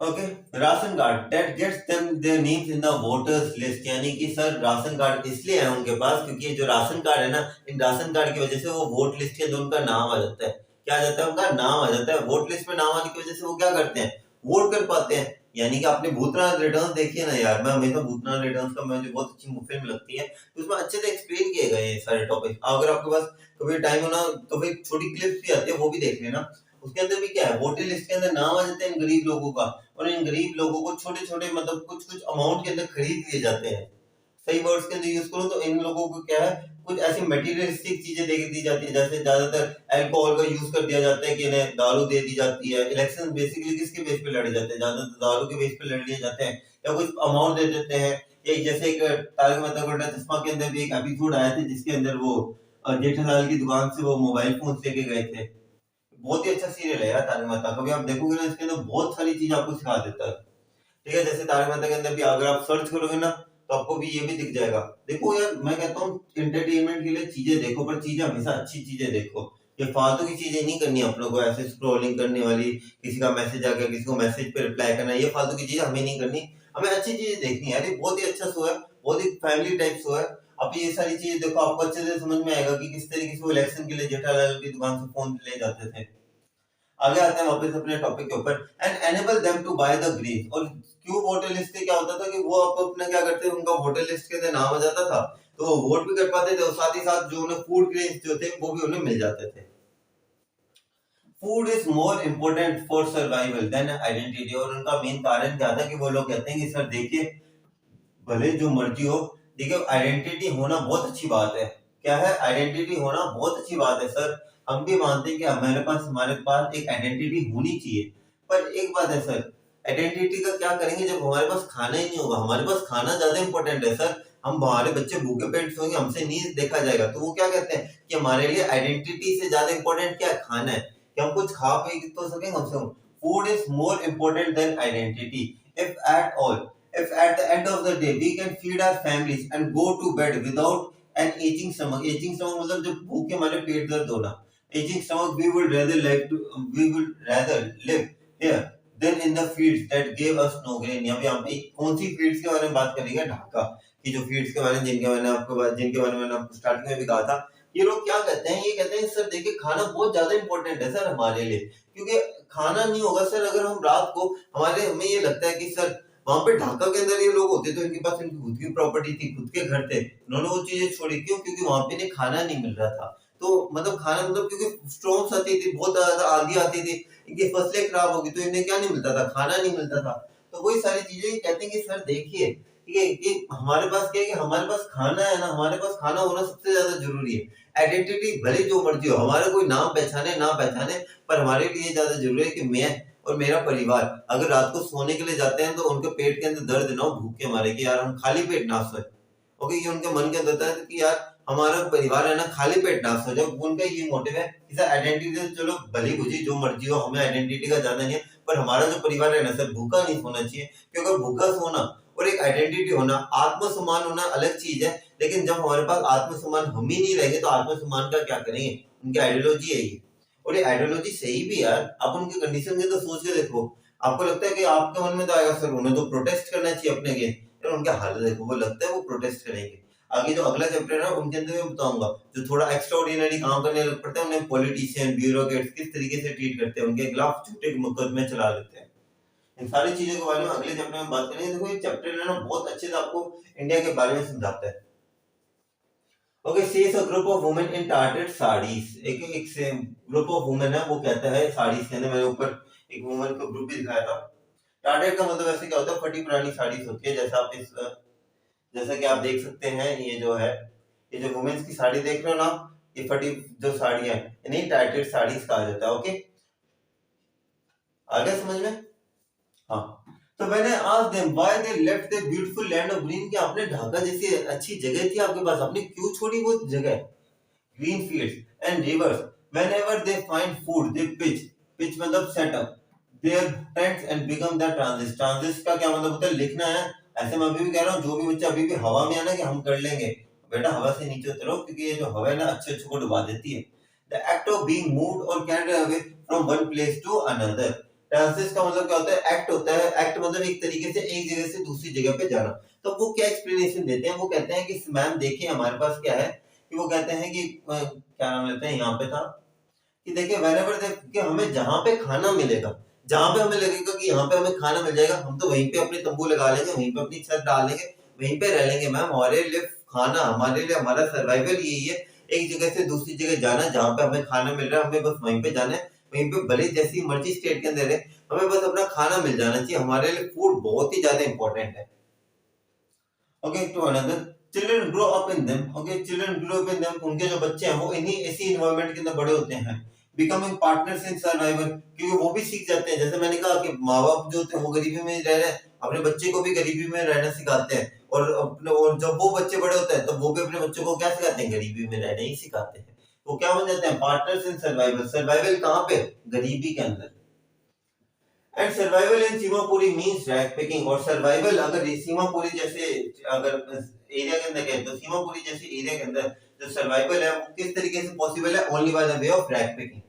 Okay, ration card that gets them their names in the voters list, यानी कि सर राशन कार्ड इसलिए है उनके पास क्योंकि ये जो राशन कार्ड है ना, इन राशन कार्ड की वजह से वो वोट लिस्ट के अंदर उनका नाम आ जाता है। क्या आ जाता है? उनका नाम आ जाता है। वोट लिस्ट में नाम आने की वजह से वो क्या करते हैं? वोट कर पाते हैं। यानी कि आपने भूतनाथ रिटर्न्स देखी है ना यार, मैं हमेशा भूतनाथ रिटर्न्स का मुझे बहुत अच्छी फिल्म लगती है, तो उसमें अच्छे से एक्सप्लेन किए गए हैं सारे टॉपिक। अगर आपके पास कभी टाइम हो ना तो फिर छोटी क्लिप्स भी आती है वो भी देख लेना। उसके अंदर भी क्या है, वोटर लिस्ट के अंदर नाम आ जाते हैं इन गरीब लोगों का, और इन गरीब लोगों को छोटे छोटे मतलब कुछ कुछ अमाउंट के अंदर खरीद लिए जाते हैं। सही वर्ड्स के अंदर यूज करूं तो इन लोगों को क्या है, कुछ ऐसी मटेरियलिस्टिक चीजें दे दी जाती है, जैसे ज्यादातर अल्कोहल का यूज कर दिया जाता है कि इन्हें दारू दे दी जाती है। इलेक्शन बेसिकली किसके बेस पे लड़े जाते हैं, ज्यादातर दारू के बेस पे लड़ लिए जाते हैं, या कुछ अमाउंट दे देते हैं। एक जैसे एक तारक मेहता का उल्टा चश्मा के अंदर भी एक एपिसोड आया था जिसके अंदर वो जेठालाल की दुकान से वो मोबाइल फोन लेके गए थे। बहुत ही अच्छा सीरियल है यार तारक मेहता, कभी आप देखोगे ना इसके अंदर बहुत सारी चीज आपको सिखा देता है। ठीक है, जैसे तारक मेहता के अंदर भी अगर आप सर्च करोगे ना तो आपको भी ये भी दिख जाएगा। देखो यार, मैं कहता हूँ एंटरटेनमेंट के लिए चीजें देखो, पर चीजें हमेशा अच्छी चीजें देखो। ये फालतू की चीजें नहीं करनी अपनों को, ऐसे स्क्रॉलिंग करने वाली, किसी का मैसेज आ गया किसी को मैसेज पे रिप्लाई करना, ये फालतू की चीजें हमें नहीं करनी। हमें अच्छी चीजें देखनी है। अरे बहुत ही अच्छा शो है, बहुत ही फैमिली टाइप शो है। आप ये सारी चीजें देखो, आपको अच्छे से समझ में आएगा कि किस तरीके से वो इलेक्शन के लिए जेठालाल की दुकान से फोन ले जाते थे। आगे आते हैं वापस अपने टॉपिक के ऊपर, and enable them to buy the green. और क्यों वोटर लिस्ट से क्या होता था कि वो आप अपना क्या करते थे, उनका वोटर लिस्ट के अंदर नाम आ जाता था तो वो वोट भी कर पाते थे, और साथ ही साथ जो उन्हें फूड ग्रेन्स जो थे वो भी उन्हें मिल जाते थे। Food is more important for survival than identity. और उनका मेन कारण क्या था कि वो लोग कहते हैं कि सर देखिए, भले जो मर्जी हो, देखिए आइडेंटिटी होना बहुत अच्छी बात है। क्या है, आइडेंटिटी होना बहुत अच्छी बात है सर। हम भी मानते हैं कि हमारे पास एक आइडेंटिटी होनी चाहिए। पर एक बात है सर, आइडेंटिटी का क्या करेंगे जब हमारे पास खाना ही नहीं होगा। हमारे पास खाना ज्यादा इंपॉर्टेंट है सर। हम, हमारे बच्चे भूखे पेट सोएंगे, हमसे नहीं देखा जाएगा, तो वो क्या कहते हैं कि हमारे लिए आइडेंटिटी से ज्यादा इंपॉर्टेंट क्या है, खाना है, कि हम कुछ खा पी तो सकें कम से कम। Food is more important than identity. If at all, if at the end of the day we can feed our families and go to bed without an aching stomach, aching stomach मतलब जब भूख के मारे पेट दर्द होना, aching stomach, we would rather live here than in the fields that gave us no grain। यहाँ पे हम एक कौन सी फील्ड्स के बारे में बात करेंगे, ढाका की जो फील्ड्स के बारे में, जिनके बारे में मैंने आपको स्टार्टिंग में भी कहा था। ये लोग क्या कहते हैं, ये कहते हैं सर देखिए खाना बहुत ज्यादा इंपॉर्टेंट है सर हमारे लिए, क्योंकि खाना नहीं होगा सर अगर हम रात को, हमें ये लगता है कि सर वहां पे ढाका के अंदर ये लोग होते तो इनके पास इनकी खुद की प्रॉपर्टी थी, खुद के घर थे, उन्होंने वो चीजें छोड़ी, क्यों, क्योंकि वहां पे इन्हें खाना नहीं मिल रहा था। तो मतलब खाना मतलब क्योंकि स्टॉर्म्स आती थी, बहुत ज्यादा आंधी आती थी, इनकी फसलें खराब होगी तो इन्हें क्या नहीं मिलता था, खाना नहीं मिलता था। तो वही सारी चीजें कहते हैं कि सर देखिए कि हमारे पास क्या है, कि हमारे पास खाना है ना, हमारे पास खाना होना सबसे ज्यादा जरूरी है। आइडेंटिटी भले जो मर्जी हो, हमारा कोई नाम पहचाने ना पहचाने, पर हमारे लिए ज्यादा जरूरी है कि मैं और मेरा परिवार अगर रात को सोने के लिए जाते हैं तो उनके पेट के अंदर दर्द ना हो भूखे मारे, कि यार हम खाली पेट ना सोए। ओके, ये उनके मन के अंदर होता है कि यार हमारा परिवार है ना खाली पेट ना सो जाए। उनका ये मोटिव है कि सर आइडेंटिटी तो चलो भली बुझी जो मर्जी हो, हमें आइडेंटिटी का ज्यादा नहीं है, पर हमारा जो परिवार है ना सर भूखा नहीं सोना चाहिए। क्योंकि भूखा सोना और एक आइडेंटिटी होना, आत्मसम्मान होना अलग चीज है, लेकिन जब हमारे पास आत्मसम्मान हम ही नहीं रहेंगे तो आत्मसम्मान का क्या करेंगे। उनकी आइडियोलॉजी है ये, और ये आइडियोलॉजी सही भी यार, आप उनके कंडीशन के तो सोच के देखो। आपको लगता है कि आपके मन में तो आएगा सर उन्हें तो प्रोटेस्ट करना चाहिए अपने लिए, यार उनके हाल देखो, वो लगता है वो प्रोटेस्ट करेंगे। आगे जो अगला चैप्टर है उनके अंदर मैं बताऊंगा, जो थोड़ा एक्स्ट्रा ऑर्डिनरी काम करने लग पड़ते हैं उन्हें पॉलिटिशियन ब्यूरोक्रेट्स किस तरीके से ट्रीट करते हैं, उनके खिलाफ झूठे मुकदमे चला लेते हैं। इन सारी चीजों के बारे में अगले चैप्टर में बात करेंगे। देखो ये चैप्टर है ना बहुत अच्छे से आपको इंडिया के बारे में समझाता है। Okay, sees a group of women in tattered sarees। एक सेम ग्रुप ऑफ वुमेन है, वो कहता है साड़ीज के अंदर, मैंने ऊपर एक वुमेन का ग्रुप भी दिखाया था। टाटेड का मतलब ऐसे क्या होता है, फटी पुरानी साड़ीज होती है, जैसा कि आप देख सकते हैं, ये जो है, ये जो वुमेन्स की साड़ी देख रहे हो ना, ये फटी जो साड़ियां हैं इन्हें टाटेड साड़ीज कहा जाता है। ओके, आ गया समझ में? हाँ, तो मैंने asked them why they left their beautiful land of green, कि आपने ढाका जैसी अच्छी जगह थी आपके पास, आपने क्यों छोड़ी वो जगह, green fields and rivers। whenever they find food they pitch मतलब set up their tents and become the transit का क्या मतलब होता है, लिखना है। ऐसे मैं अभी भी कह रहा हूँ, जो भी बच्चा अभी भी हवा में आना कि हम कर लेंगे, बेटा हवा से नीचे उतरो, क्योंकि ये जो हवा है ना अच्छे अच्छे को डुबा देती है। the act of being moved or carried away from one place to another। Transit का मतलब क्या होता है, एक्ट होता है। एक्ट मतलब एक तरीके से एक जगह से दूसरी जगह पे जाना। तो वो क्या एक्सप्लेनेशन देते हैं, वो कहते हैं कि मैम देखिए हमारे पास क्या है, कि वो कहते हैं कि क्या नाम लेते हैं यहाँ पे था, कि देखिए whenever कि हमें जहाँ पे खाना मिलेगा, जहाँ पे हमें लगेगा कि यहाँ पे हमें खाना मिल जाएगा, हम तो वहीं पे अपने तंबू लगा लेंगे, वहीं पे अपनी छत डाल लेंगे, वहीं पे रह लेंगे। मैम हमारे लिए खाना, हमारे लिए हमारा सर्वाइवल यही है, एक जगह से दूसरी जगह जाना, जहाँ पे हमें खाना मिल रहा है हमें बस वहीं पे जाना है, वहीं पे भले जैसी मर्जी स्टेट के अंदर है, हमें बस अपना खाना मिल जाना चाहिए। हमारे लिए फूड बहुत ही ज्यादा इंपॉर्टेंट है। Okay, to another, children grow up in them. Okay, children grow up in them, उनके जो बच्चे हैं वो इन्हीं ऐसी इन्वायरमेंट के अंदर बड़े होते हैं। बिकमिंग पार्टनर्स इन सर्वाइवल, क्योंकि वो भी सीख जाते हैं। जैसे मैंने कहा कि माँ बाप जो होते हैं वो गरीबी में रह रहे हैं, अपने बच्चे को भी गरीबी में रहना सिखाते हैं। और जब वो बच्चे बड़े होते हैं तब वो भी अपने बच्चों को क्या सिखाते हैं, गरीबी में रहना ही सिखाते हैं। वो क्या बन जाते हैं, पार्टनर्स इन सर्वाइवल। सर्वाइवल कहाँ पे, गरीबी के अंदर। And survival in Seemapuri means rag picking. और सर्वाइवल अगर सीमापुरी जैसे अगर एरिया के अंदर कहें तो सीमापुरी जैसे एरिया के अंदर जो सर्वाइवल है वो किस तरीके से पॉसिबल है, only by the way of rag picking.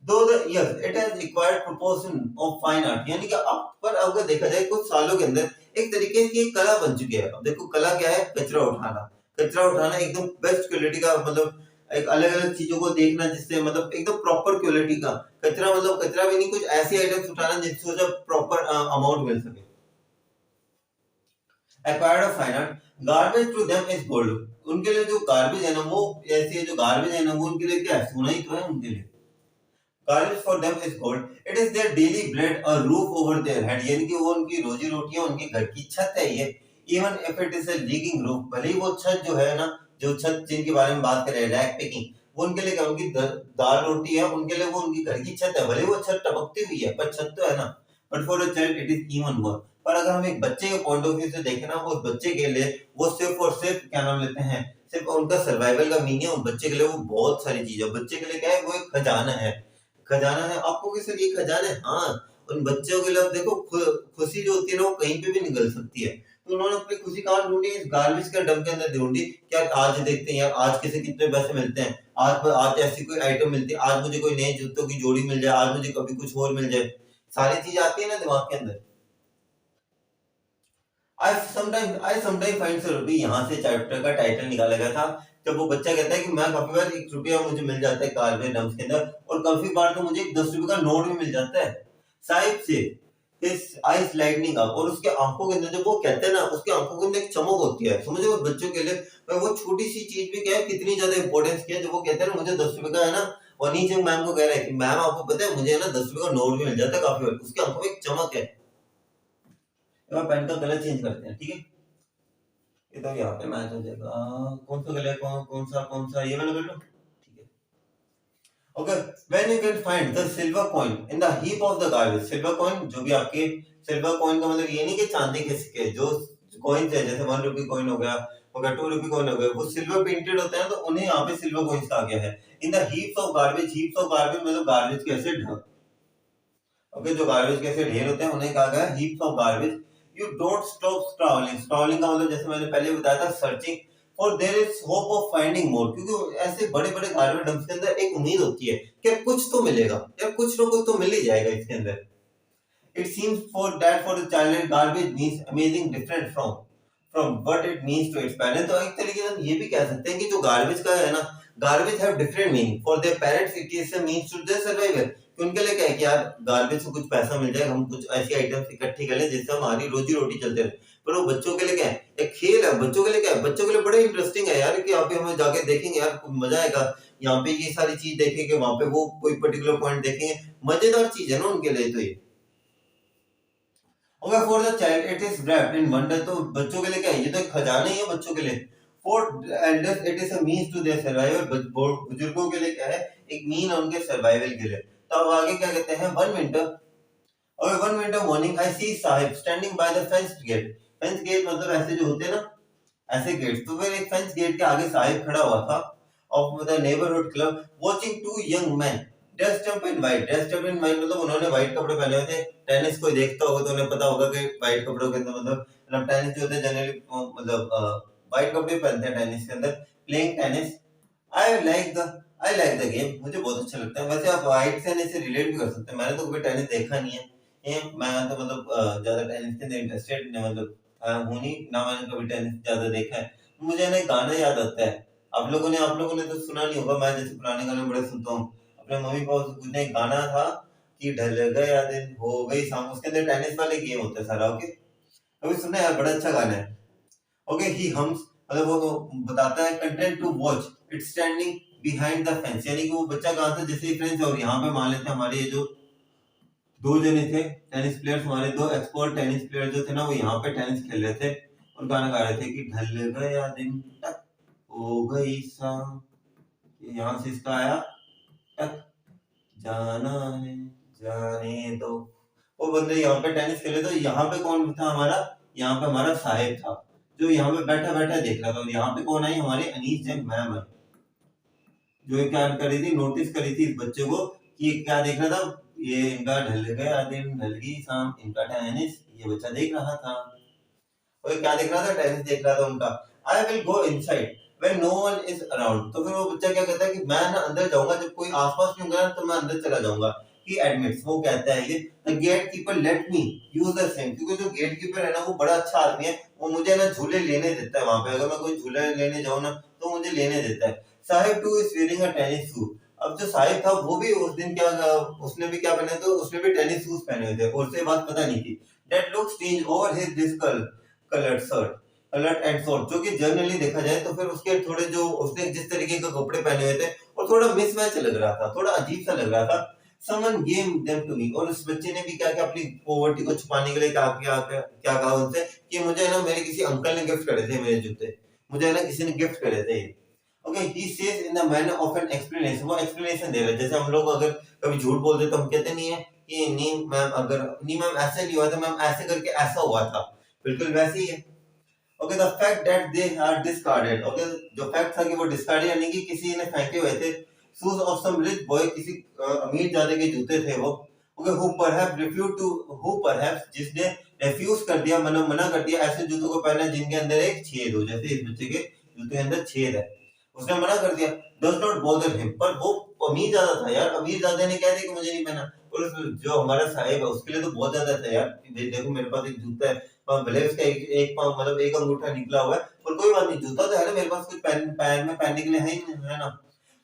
Though the yes it has required proportion of fine art, यानी कि अब पर अगर देखा जाए कुछ सालों के अंदर एक तरीके की एक कला बन चुकी है। अब देखो कला क्या है, कचरा उठाना। कचरा उठाना एकदम बेस्ट क्वालिटी का, मतलब एक अलग अलग चीजों को देखना जिससे मतलब एकदम प्रॉपर क्वालिटी का कचरा, मतलब कचरा भी नहीं, कुछ ऐसी आइटम्स उठाना जिससे जब प्रॉपर अमाउंट मिल सके। Acquired of fine art, garbage to them is gold. उनके लिए जो गार्बेज है ना वो ऐसी है, जो गार्बेज है ना वो उनके लिए क्या है, सोना ही तो है उनके लिए। Garbage for them is gold. It is their daily bread, a roof over their head. यानी कि वो उनकी रोजी रोटी है, उनके घर की छत है ये। Even if it is a leaking roof, भले ही वो छत जो है ना, जो छत जिनके बारे में बात कर रहे हैं, रैग पिकिंग, वो उनके लिए क्या, उनकी दाल रोटी है, उनके लिए वो उनकी घर की छत है। भले ही वो छत टपकती हुई है पर छत तो है ना। But for a child it is even more. पर अगर हम एक बच्चे के पॉइंट ऑफ व्यू से देखें ना, वो बच्चे के लिए वो सिर्फ और सिर्फ क्या नाम लेते हैं, सिर्फ उनका सर्वाइवल का मीन है। उन बच्चे के लिए वो बहुत सारी चीज है। बच्चे के लिए क्या है, वो एक खजाना है। खजाना है आपको किस लिए खजाना है, हाँ। उन बच्चों के लिए अब देखो खुशी जो होती है ना वो कहीं पे भी निकल सकती है। तो उन्होंने अपनी खुशी कहाँ ढूंढी, इस गार्बेज के डंप के अंदर ढूंढी। क्या आज देखते हैं यार, आज किसे कितने पैसे मिलते हैं, आज ऐसी कोई आइटम मिलती है, आज मुझे कोई नए जूतों की जोड़ी मिल जाए, आज मुझे कभी कुछ और मिल जाए। सारी चीज आती है ना दिमाग के अंदर। आई समटाइम फाइंड सर, भी यहाँ से चैप्टर का टाइटल निकाला गया था। जब वो बच्चा कहता है कि मैं काफी बार 1 रुपया मुझे मिल जाता है गार्बेज डंप के अंदर, और काफी बार तो मुझे 10 रुपए का नोट भी मिल जाता है। साहिब से इस आइस लाइटनिंग अप, और उसके आंखों के अंदर जब वो कहते हैं ना, उसके आंखों के अंदर एक चमक होती है। समझो वो बच्चों के लिए वो छोटी सी चीज भी क्या है, कितनी ज्यादा इंपॉर्टेंस की है। जब वो कहते हैं ना मुझे 10 रुपए का है ना, और नीचे मैम को कह रहा है कि मैम आपको पता है मुझे ना 10 रुपए का नोट भी मिल जाता है काफी बार, उसकी आंखों में एक चमक है। पेन का कलर चेंज करते हैं, ठीक है। ये तो यहाँ पे मैच हो जाएगा। कौन सा कलर, कौन सा ये वाला कर लो, ठीक है। Okay, when you can find the silver coin in the heap of the garbage. Silver coin जो भी आपके, सिल्वर कॉइन का मतलब ये नहीं कि चांदी के सिक्के, जो कॉइन्स है जैसे 1 रुपी कॉइन हो गया, 2 रुपी कॉइन हो गया, वो सिल्वर प्रिंटेड होते हैं, तो उन्हें यहाँ पे सिल्वर कॉइन्स कहा गया है। In the heaps of garbage, heaps of garbage मतलब गार्बेज के ऐसे ढेर। ओके, जो गार्बेज के ऐसे ढेर होते हैं उन्हें कहा गया heaps of garbage. You don't stop scrolling. Scrolling का मतलब जैसे मैंने पहले बताया था, सर्चिंग। और there is hope of finding more, क्योंकि ऐसे बड़े बड़े गार्बेज डंप्स के अंदर एक उम्मीद होती है कि कुछ तो मिलेगा, यार कुछ ना कुछ तो मिल ही जाएगा इसके अंदर। It seems for that for the child garbage means amazing different from what it means to its parents. तो एक तरीके से हम ये भी कह सकते हैं कि जो गार्बेज का है ना, garbage have different meaning for their parents, it is a means to their survival. तो उनके लिए क्या है कि यार गार्बेज से कुछ पैसा मिल जाए, हम कुछ ऐसी आइटम्स इकट्ठी कर लें जिससे हमारी रोजी रोटी चलते रहे। पर वो बच्चों के लिए क्या है, एक खेल है। बच्चों के लिए क्या है, बच्चों के लिए बड़ा इंटरेस्टिंग है यार, कि यहाँ पे हम जाके देखेंगे यार मजा आएगा, यहाँ पे ये सारी चीज देखेंगे, वहां पे वो कोई पर्टिकुलर पॉइंट देखेंगे, मजेदार चीज है ना उनके लिए। तो ये okay, for the child it is wrapped in wonder। तो बच्चों के लिए क्या है, ये तो एक खजाना ही है बच्चों के लिए। For elders it is a means to their survival. बुजुर्गों के लिए क्या है, एक मीन है उनके सर्वाइवल के लिए। तो अब आगे क्या कहते हैं, वन विंटर, और one winter morning I see Sahib standing by the fenced gate. Fence gate मतलब ऐसे जो होते हैं ना, ऐसे गेट्स। तो फिर एक फेंस गेट के आगे साहिब खड़ा हुआ था of the neighbourhood club, watching 2 young man dressed up in white. Dressed up in white मतलब उन्होंने व्हाइट कपड़े पहने हुए थे। टेनिस कोई देखता होगा तो उन्हें पता होगा कि व्हाइट कपड़ों के अंदर मतलब टेनिस जो होते हैं जनरली मतलब व्हाइट कपड़े पहनते हैं टेनिस के अंदर, playing tennis. I like the I like the game, मुझे बहुत अच्छा लगता है। वैसे आप व्हाइट टेनिस से रिलेट भी कर सकते हैं, मैंने तो कभी टेनिस देखा नहीं है। मैं तो मतलब ज्यादा टेनिस के अंदर इंटरेस्टेड नहीं, मतलब हूं नहीं ना, मैंने कभी टेनिस ज्यादा देखा है। मुझे ना एक गाना याद आता है, आप लोगों ने तो सुना नहीं होगा, मैं जैसे पुराने गाने बड़े सुनता हूँ। अपने मम्मी पापा से पूछने, एक गाना था कि ढल गया दिन हो गई शाम, उसके अंदर टेनिस वाले गेम होता है सारा। ओके, अभी सुना यार, बड़ा अच्छा गाना है। ओके, ही हम्स मतलब वो तो बताता है, content to watch it standing behind the fence, यानी कि वो बच्चा कहाँ था, जैसे फ्रेंड्स, और यहाँ पे मान लेते हैं हमारे ये जो दो जने थे टेनिस प्लेयर्स, हमारे दो एक्सपर्ट टेनिस प्लेयर जो थे ना, वो यहाँ पे टेनिस खेल रहे थे और गाना गा रहे थे कि ढल गया दिन टक हो गई शाम, यहाँ से इसका आया टक, जाना है जाने दो। वो बंदे यहाँ पे टेनिस खेले, तो यहाँ पे कौन था हमारा, यहाँ पे हमारा साहिब था जो यहाँ पे बैठा बैठा देख रहा था। और यहाँ पे कौन आई, हमारी अनीस जैन मैम है, जो क्या कर रही थी, नोटिस करी थी इस बच्चे को कि क्या देख रहा था, ये इनका ढल गया दिन ढल गई शाम, इनका टेनिस, ये बच्चा देख रहा था। और क्या देख रहा था, टेनिस देख रहा था उनका। I will go inside when no one is around, तो फिर वो बच्चा क्या कहता है कि मैं ना अंदर जाऊंगा, जब कोई आसपास नहीं होगा तो मैं अंदर चला जाऊंगा। ही एडमिट्स, वो कहता है ये the gatekeeper let me use the same, क्योंकि जो गेट कीपर है ना वो बड़ा अच्छा आदमी है, वो मुझे ना झूले लेने देता है वहां पे, अगर मैं कोई झूले लेने जाऊं ना तो मुझे लेने देता है। Sahib too is wearing a tennis shoe, अब जो साहिब था वो भी उस दिन क्या, उसने भी क्या पहने, तो उसने भी टेनिस शूज पहने हुए थे, और उसे बात पता नहीं थी। That looks strange over his discoloured shirt, coloured and short, जो कि जनरली देखा जाए तो फिर उसके थोड़े जो उसने जिस तरीके के कपड़े पहने हुए थे और थोड़ा मिसमैच लग रहा था, थोड़ा अजीब सा लग रहा था। Someone gave them to me, और उस बच्चे ने भी क्या क्या अपनी पॉवर्टी को छुपाने के लिए क्या कहा उनसे कि मुझे ना मेरे किसी अंकल ने गिफ्ट करे थे मेरे जूते, मुझे ना किसी ने गिफ्ट करे थे। Okay, he says in the manner of an explanation, वो एक्सप्लेनेशन दे रहा है, जैसे हम लोग अगर कभी झूठ बोल देते तो हम कहते नहीं है कि नहीं मैम, अगर नहीं मैम ऐसे नहीं हुआ था, मैम ऐसे करके ऐसा हुआ था, बिल्कुल वैसे ही है। Okay, the fact that they are discarded, okay, जो फैक्ट था कि वो डिस्कार्डेड यानी कि किसी ने फेंके हुए थे, shoes of some rich boy, किसी अमीर जादे के जूते थे वो। Okay, who perhaps refuse to, who perhaps जिसने रिफ्यूज कर दिया, मना कर दिया ऐसे जूतों को पहनना जिनके अंदर एक छेद हो, जैसे इस बच्चे के जूते के अंदर छेद है, उसने मना कर दिया। डज नॉट बॉदर हिम, पर वो अमीर ज्यादा था यार, अमीर ज्यादा ने कह दिया कि मुझे नहीं पहना, और जो हमारा साहिब है उसके लिए तो बहुत ज्यादा था यार, देखो मेरे पास एक जूता है, भले उसका एक पाँव मतलब एक अंगूठा निकला हुआ है, पर कोई बात नहीं, जूता तो है ना मेरे पास, कुछ पैर में पहनने के लिए है ही नहीं, है ना।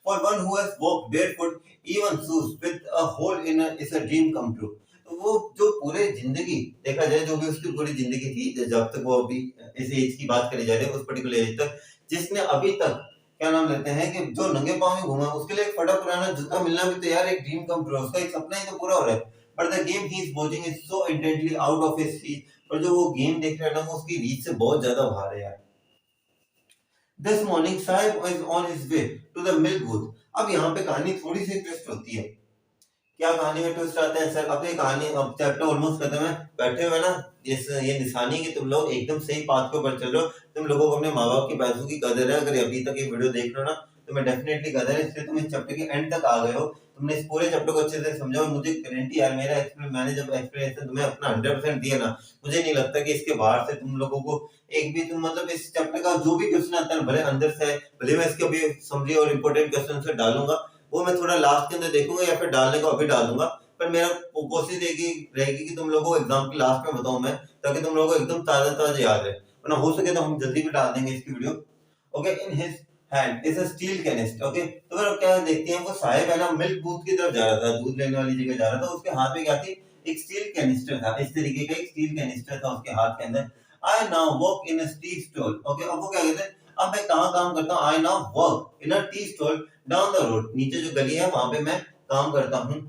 For one who has walked barefoot, even shoes with a hole in it is a dream come true. तो वो जो पूरे जिंदगी देखा जाए, जो भी उसकी पूरी जिंदगी थी, जब तक वो अभी इस एज की बात करी जा रही है, उस पर्टिकुलर एज तक, जिसने अभी तक क्या नाम लेते हैं कि जो नंगे पाँव में घूमा, उसके लिए एक फटा पुराना जूता मिलना भी तो यार एक ड्रीम कम ट्रू, उसका एक सपना ही तो पूरा हो रहा है। But the game he is watching is so intently out of his reach, और जो वो गेम देख रहा है ना वो उसकी रीच से बहुत ज्यादा बाहर है यार। This morning Sahib is on his way to the milk booth. अब यहाँ पे कहानी थोड़ी सी ट्विस्ट होती है। क्या कहानी में ट्विस्ट आता है सर, अब ये कहानी, अब चैप्टर ऑलमोस्ट खत्म है, बैठे हुए ना, ये निशानी कि तुम लोग एकदम सही पाथ के ऊपर चल रहे हो, तुम लोगों को अपने माँ बाप के पैसों की कदर है, अगर अभी तक ये वीडियो देख रहे हो ना तो मैं डेफिनेटली कदर है, इसलिए तुम इस चैप्टर के एंड तक आ गए हो, तुमने इस पूरे चैप्टर को अच्छे से समझा, और मुझे गारंटी यार मेरा मैंने जब एक्सपीरियंस तुम्हें अपना 100% दिया ना, मुझे नहीं लगता कि इसके बाहर से तुम लोगों को एक भी, तुम मतलब इस चैप्टर का जो भी क्वेश्चन आता है भले अंदर से, भले मैं इसके अभी समरी और इंपॉर्टेंट क्वेश्चन से डालूंगा, वो मैं थोड़ा लास्ट के अंदर देखूंगा या फिर डालने को अभी डाल दूंगा, पर मेरा कोशिश रहेगी कि तुम लोगों को एग्जाम के लास्ट में बताऊं मैं, ताकि तुम लोगों को एकदम ताजा ताजा याद रहे, वरना हो सके तो हम जल्दी भी डाल देंगे इसकी video. Okay, in his hand is a steel canister. Okay, तो फिर क्या देखते हैं, वो साहिब है ना मिल्क बूथ की तरफ जा रहा था, दूध लेने वाली जगह जा रहा था, उसके हाथ में क्या थी, एक स्टील कैनिस्टर था, इस तरीके का एक स्टील कैनिस्टर था उसके हाथ के अंदर। I now work in a tea stall. Okay, अब वो क्या कहते हैं, अब मैं कहाँ काम करता हूँ, I now work in a tea stall down the road, नीचे जो गली है वहां पे मैं काम करता हूँ।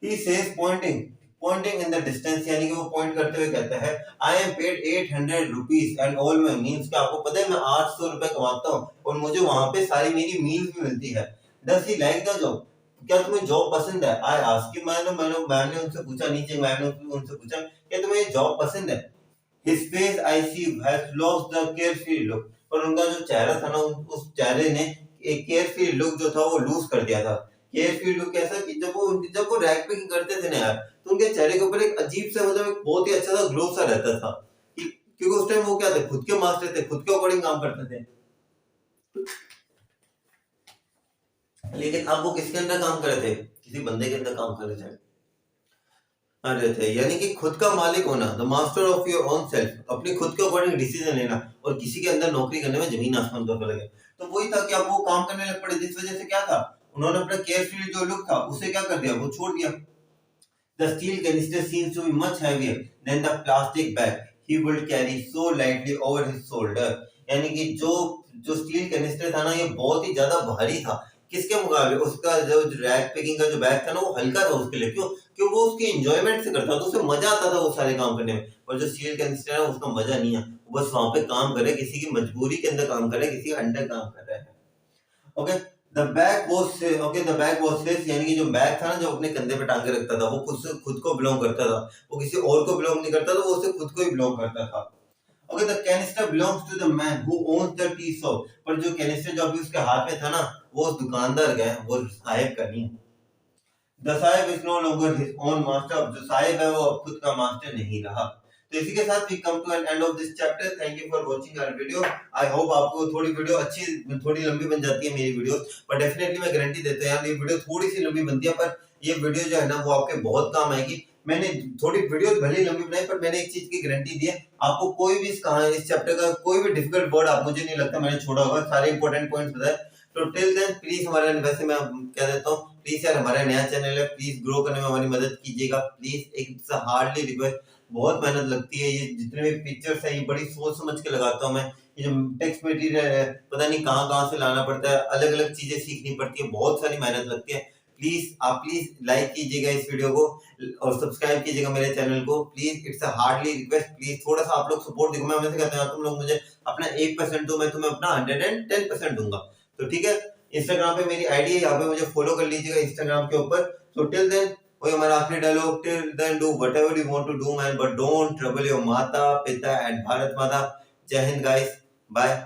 He says pointing in the distance, यानी कि वो पॉइंट करते हुए कहता है I am paid 800 rupees and all my meals, क्या आपको पता है मैं 800 रुपए कमाता हूँ और मुझे वहां पे सारी मेरी मील्स भी मिलती है। Does he like the job? क्या तुम्हें जॉब पसंद है? I ask कि मैंने उनसे पूछा, नीचे मैंने उनसे पूछा क्या तुम्हें ये जॉब पसंद है? His face I see has lost the carefree look, पर उनका जो चेहरा था ना उस चेहरे ने एक केयरफ्री लुक जो था वो लूज कर दिया था। केयरफ्री लुक कैसा कि जब वो रैक पिकिंग करते थे ना यार, तो उनके चेहरे के ऊपर एक अजीब सा मतलब एक बहुत ही अच्छा सा ग्लो सा रहता था, क्योंकि उस टाइम वो क्या थे, खुद के मास्टर थे, खुद के अकॉर्डिंग काम करते थे। लेकिन अब वो किसके अंदर काम कर रहे थे, किसी बंदे के अंदर काम कर रहे थे, यानी कि खुद का मालिक होना, the master of your own self, अपनी खुद के अकॉर्डिंग डिसीजन लेना, और किसी के अंदर नौकरी करने में जमीन आसमान का फर्क है। तो वही था कि अब वो काम करने लग पड़े, जिस वजह से क्या था, उन्होंने अपना केयरफ्री जो लुक था उसे क्या कर दिया, वो छोड़ दिया। The steel canister seems to be much heavier than the plastic bag he would carry so lightly over his shoulder, यानी कि जो स्टील कैनिस्टर था ना, ये बहुत ही ज्यादा भारी था। किसके मुकाबले? उसका जो रैक पैकिंग का जो बैग था ना, वो हल्का था उसके लिए। क्यों? क्यों? वो उसकी एंजॉयमेंट से करता था, उसे मजा आता था वो सारे काम करने में। और जो स्टील कैनिस्टर है उसका मजा नहीं है, वो बस वहां पे काम करे, किसी की मजबूरी के अंदर काम करे, किसी के अंडर काम कर रहा है। Okay, the bag was sales, यानी कि जो बैग था ना, जो अपने कंधे पे टांग के रखता था, वो खुद को बिलोंग करता था। वो किसी और को बिलोंग नहीं करता था, वो उसे खुद को ही बिलोंग करता था। Okay, the canister belongs to the man who owns the tea shop. पर जो कैनिस्टर जो अभी उसके हाथ में था ना, वो उस दुकानदार का है, वो साहिब का नहीं है। The Sahib is no longer his own master. अब जो साहिब है वो अब खुद का मास्टर नहीं रहा। तो इसी के साथ we come to an end of this chapter. Thank you for watching our video. I hope आपको थोड़ी वीडियो अच्छी, थोड़ी लंबी बन जाती है मेरी वीडियो, पर डेफिनेटली मैं गारंटी देता हूं यार, ये वीडियो थोड़ी सी लंबी बनती है, पर ये वीडियो जो है ना, वो आपके बहुत काम आएगी। मैंने थोड़ी वीडियो भले ही लंबी बनाई, पर मैंने एक चीज की गारंटी दी है, आपको कोई भी इस चैप्टर का कोई भी डिफिकल्ट वर्ड आप, मुझे नहीं लगता मैंने छोड़ा होगा, सारे इंपॉर्टेंट पॉइंट्स बताए। तो टिल देन प्लीज हमारे, वैसे मैं कह देता हूँ, प्लीज यार हमारा नया चैनल है, प्लीज ग्रो करने में हमारी मदद कीजिएगा प्लीज। एक हार्डली रिक्वेस्ट, बहुत मेहनत लगती है, ये जितने भी पिक्चर्स है ये बड़ी सोच समझ के लगाता हूँ मैं। ये जो टेक्स्ट मटेरियल है, पता नहीं कहाँ कहाँ से लाना पड़ता है, अलग अलग चीजें सीखनी पड़ती है, बहुत सारी मेहनत लगती है। प्लीज लाइक कीजिएगा इस वीडियो को और सब्सक्राइब कीजिएगा मेरे चैनल को please. It's a hardly request, please थोड़ा सा आप लोग सपोर्ट देखो। मैं हमेशा कहता हूँ तुम लोग मुझे अपना 1% दो, मैं तुम्हें अपना 110% दूंगा। तो ठीक है, इंस्टाग्राम पे मेरी आईडी है, यहाँ पे मुझे फॉलो कर लीजिएगा इंस्टाग्राम के ऊपर। तो टिल देन, वही हमारा आखिरी dialogue, till then do whatever you want to do man, but don't trouble your माता पिता एंड भारत माता। जय हिंद गाइस, बाय।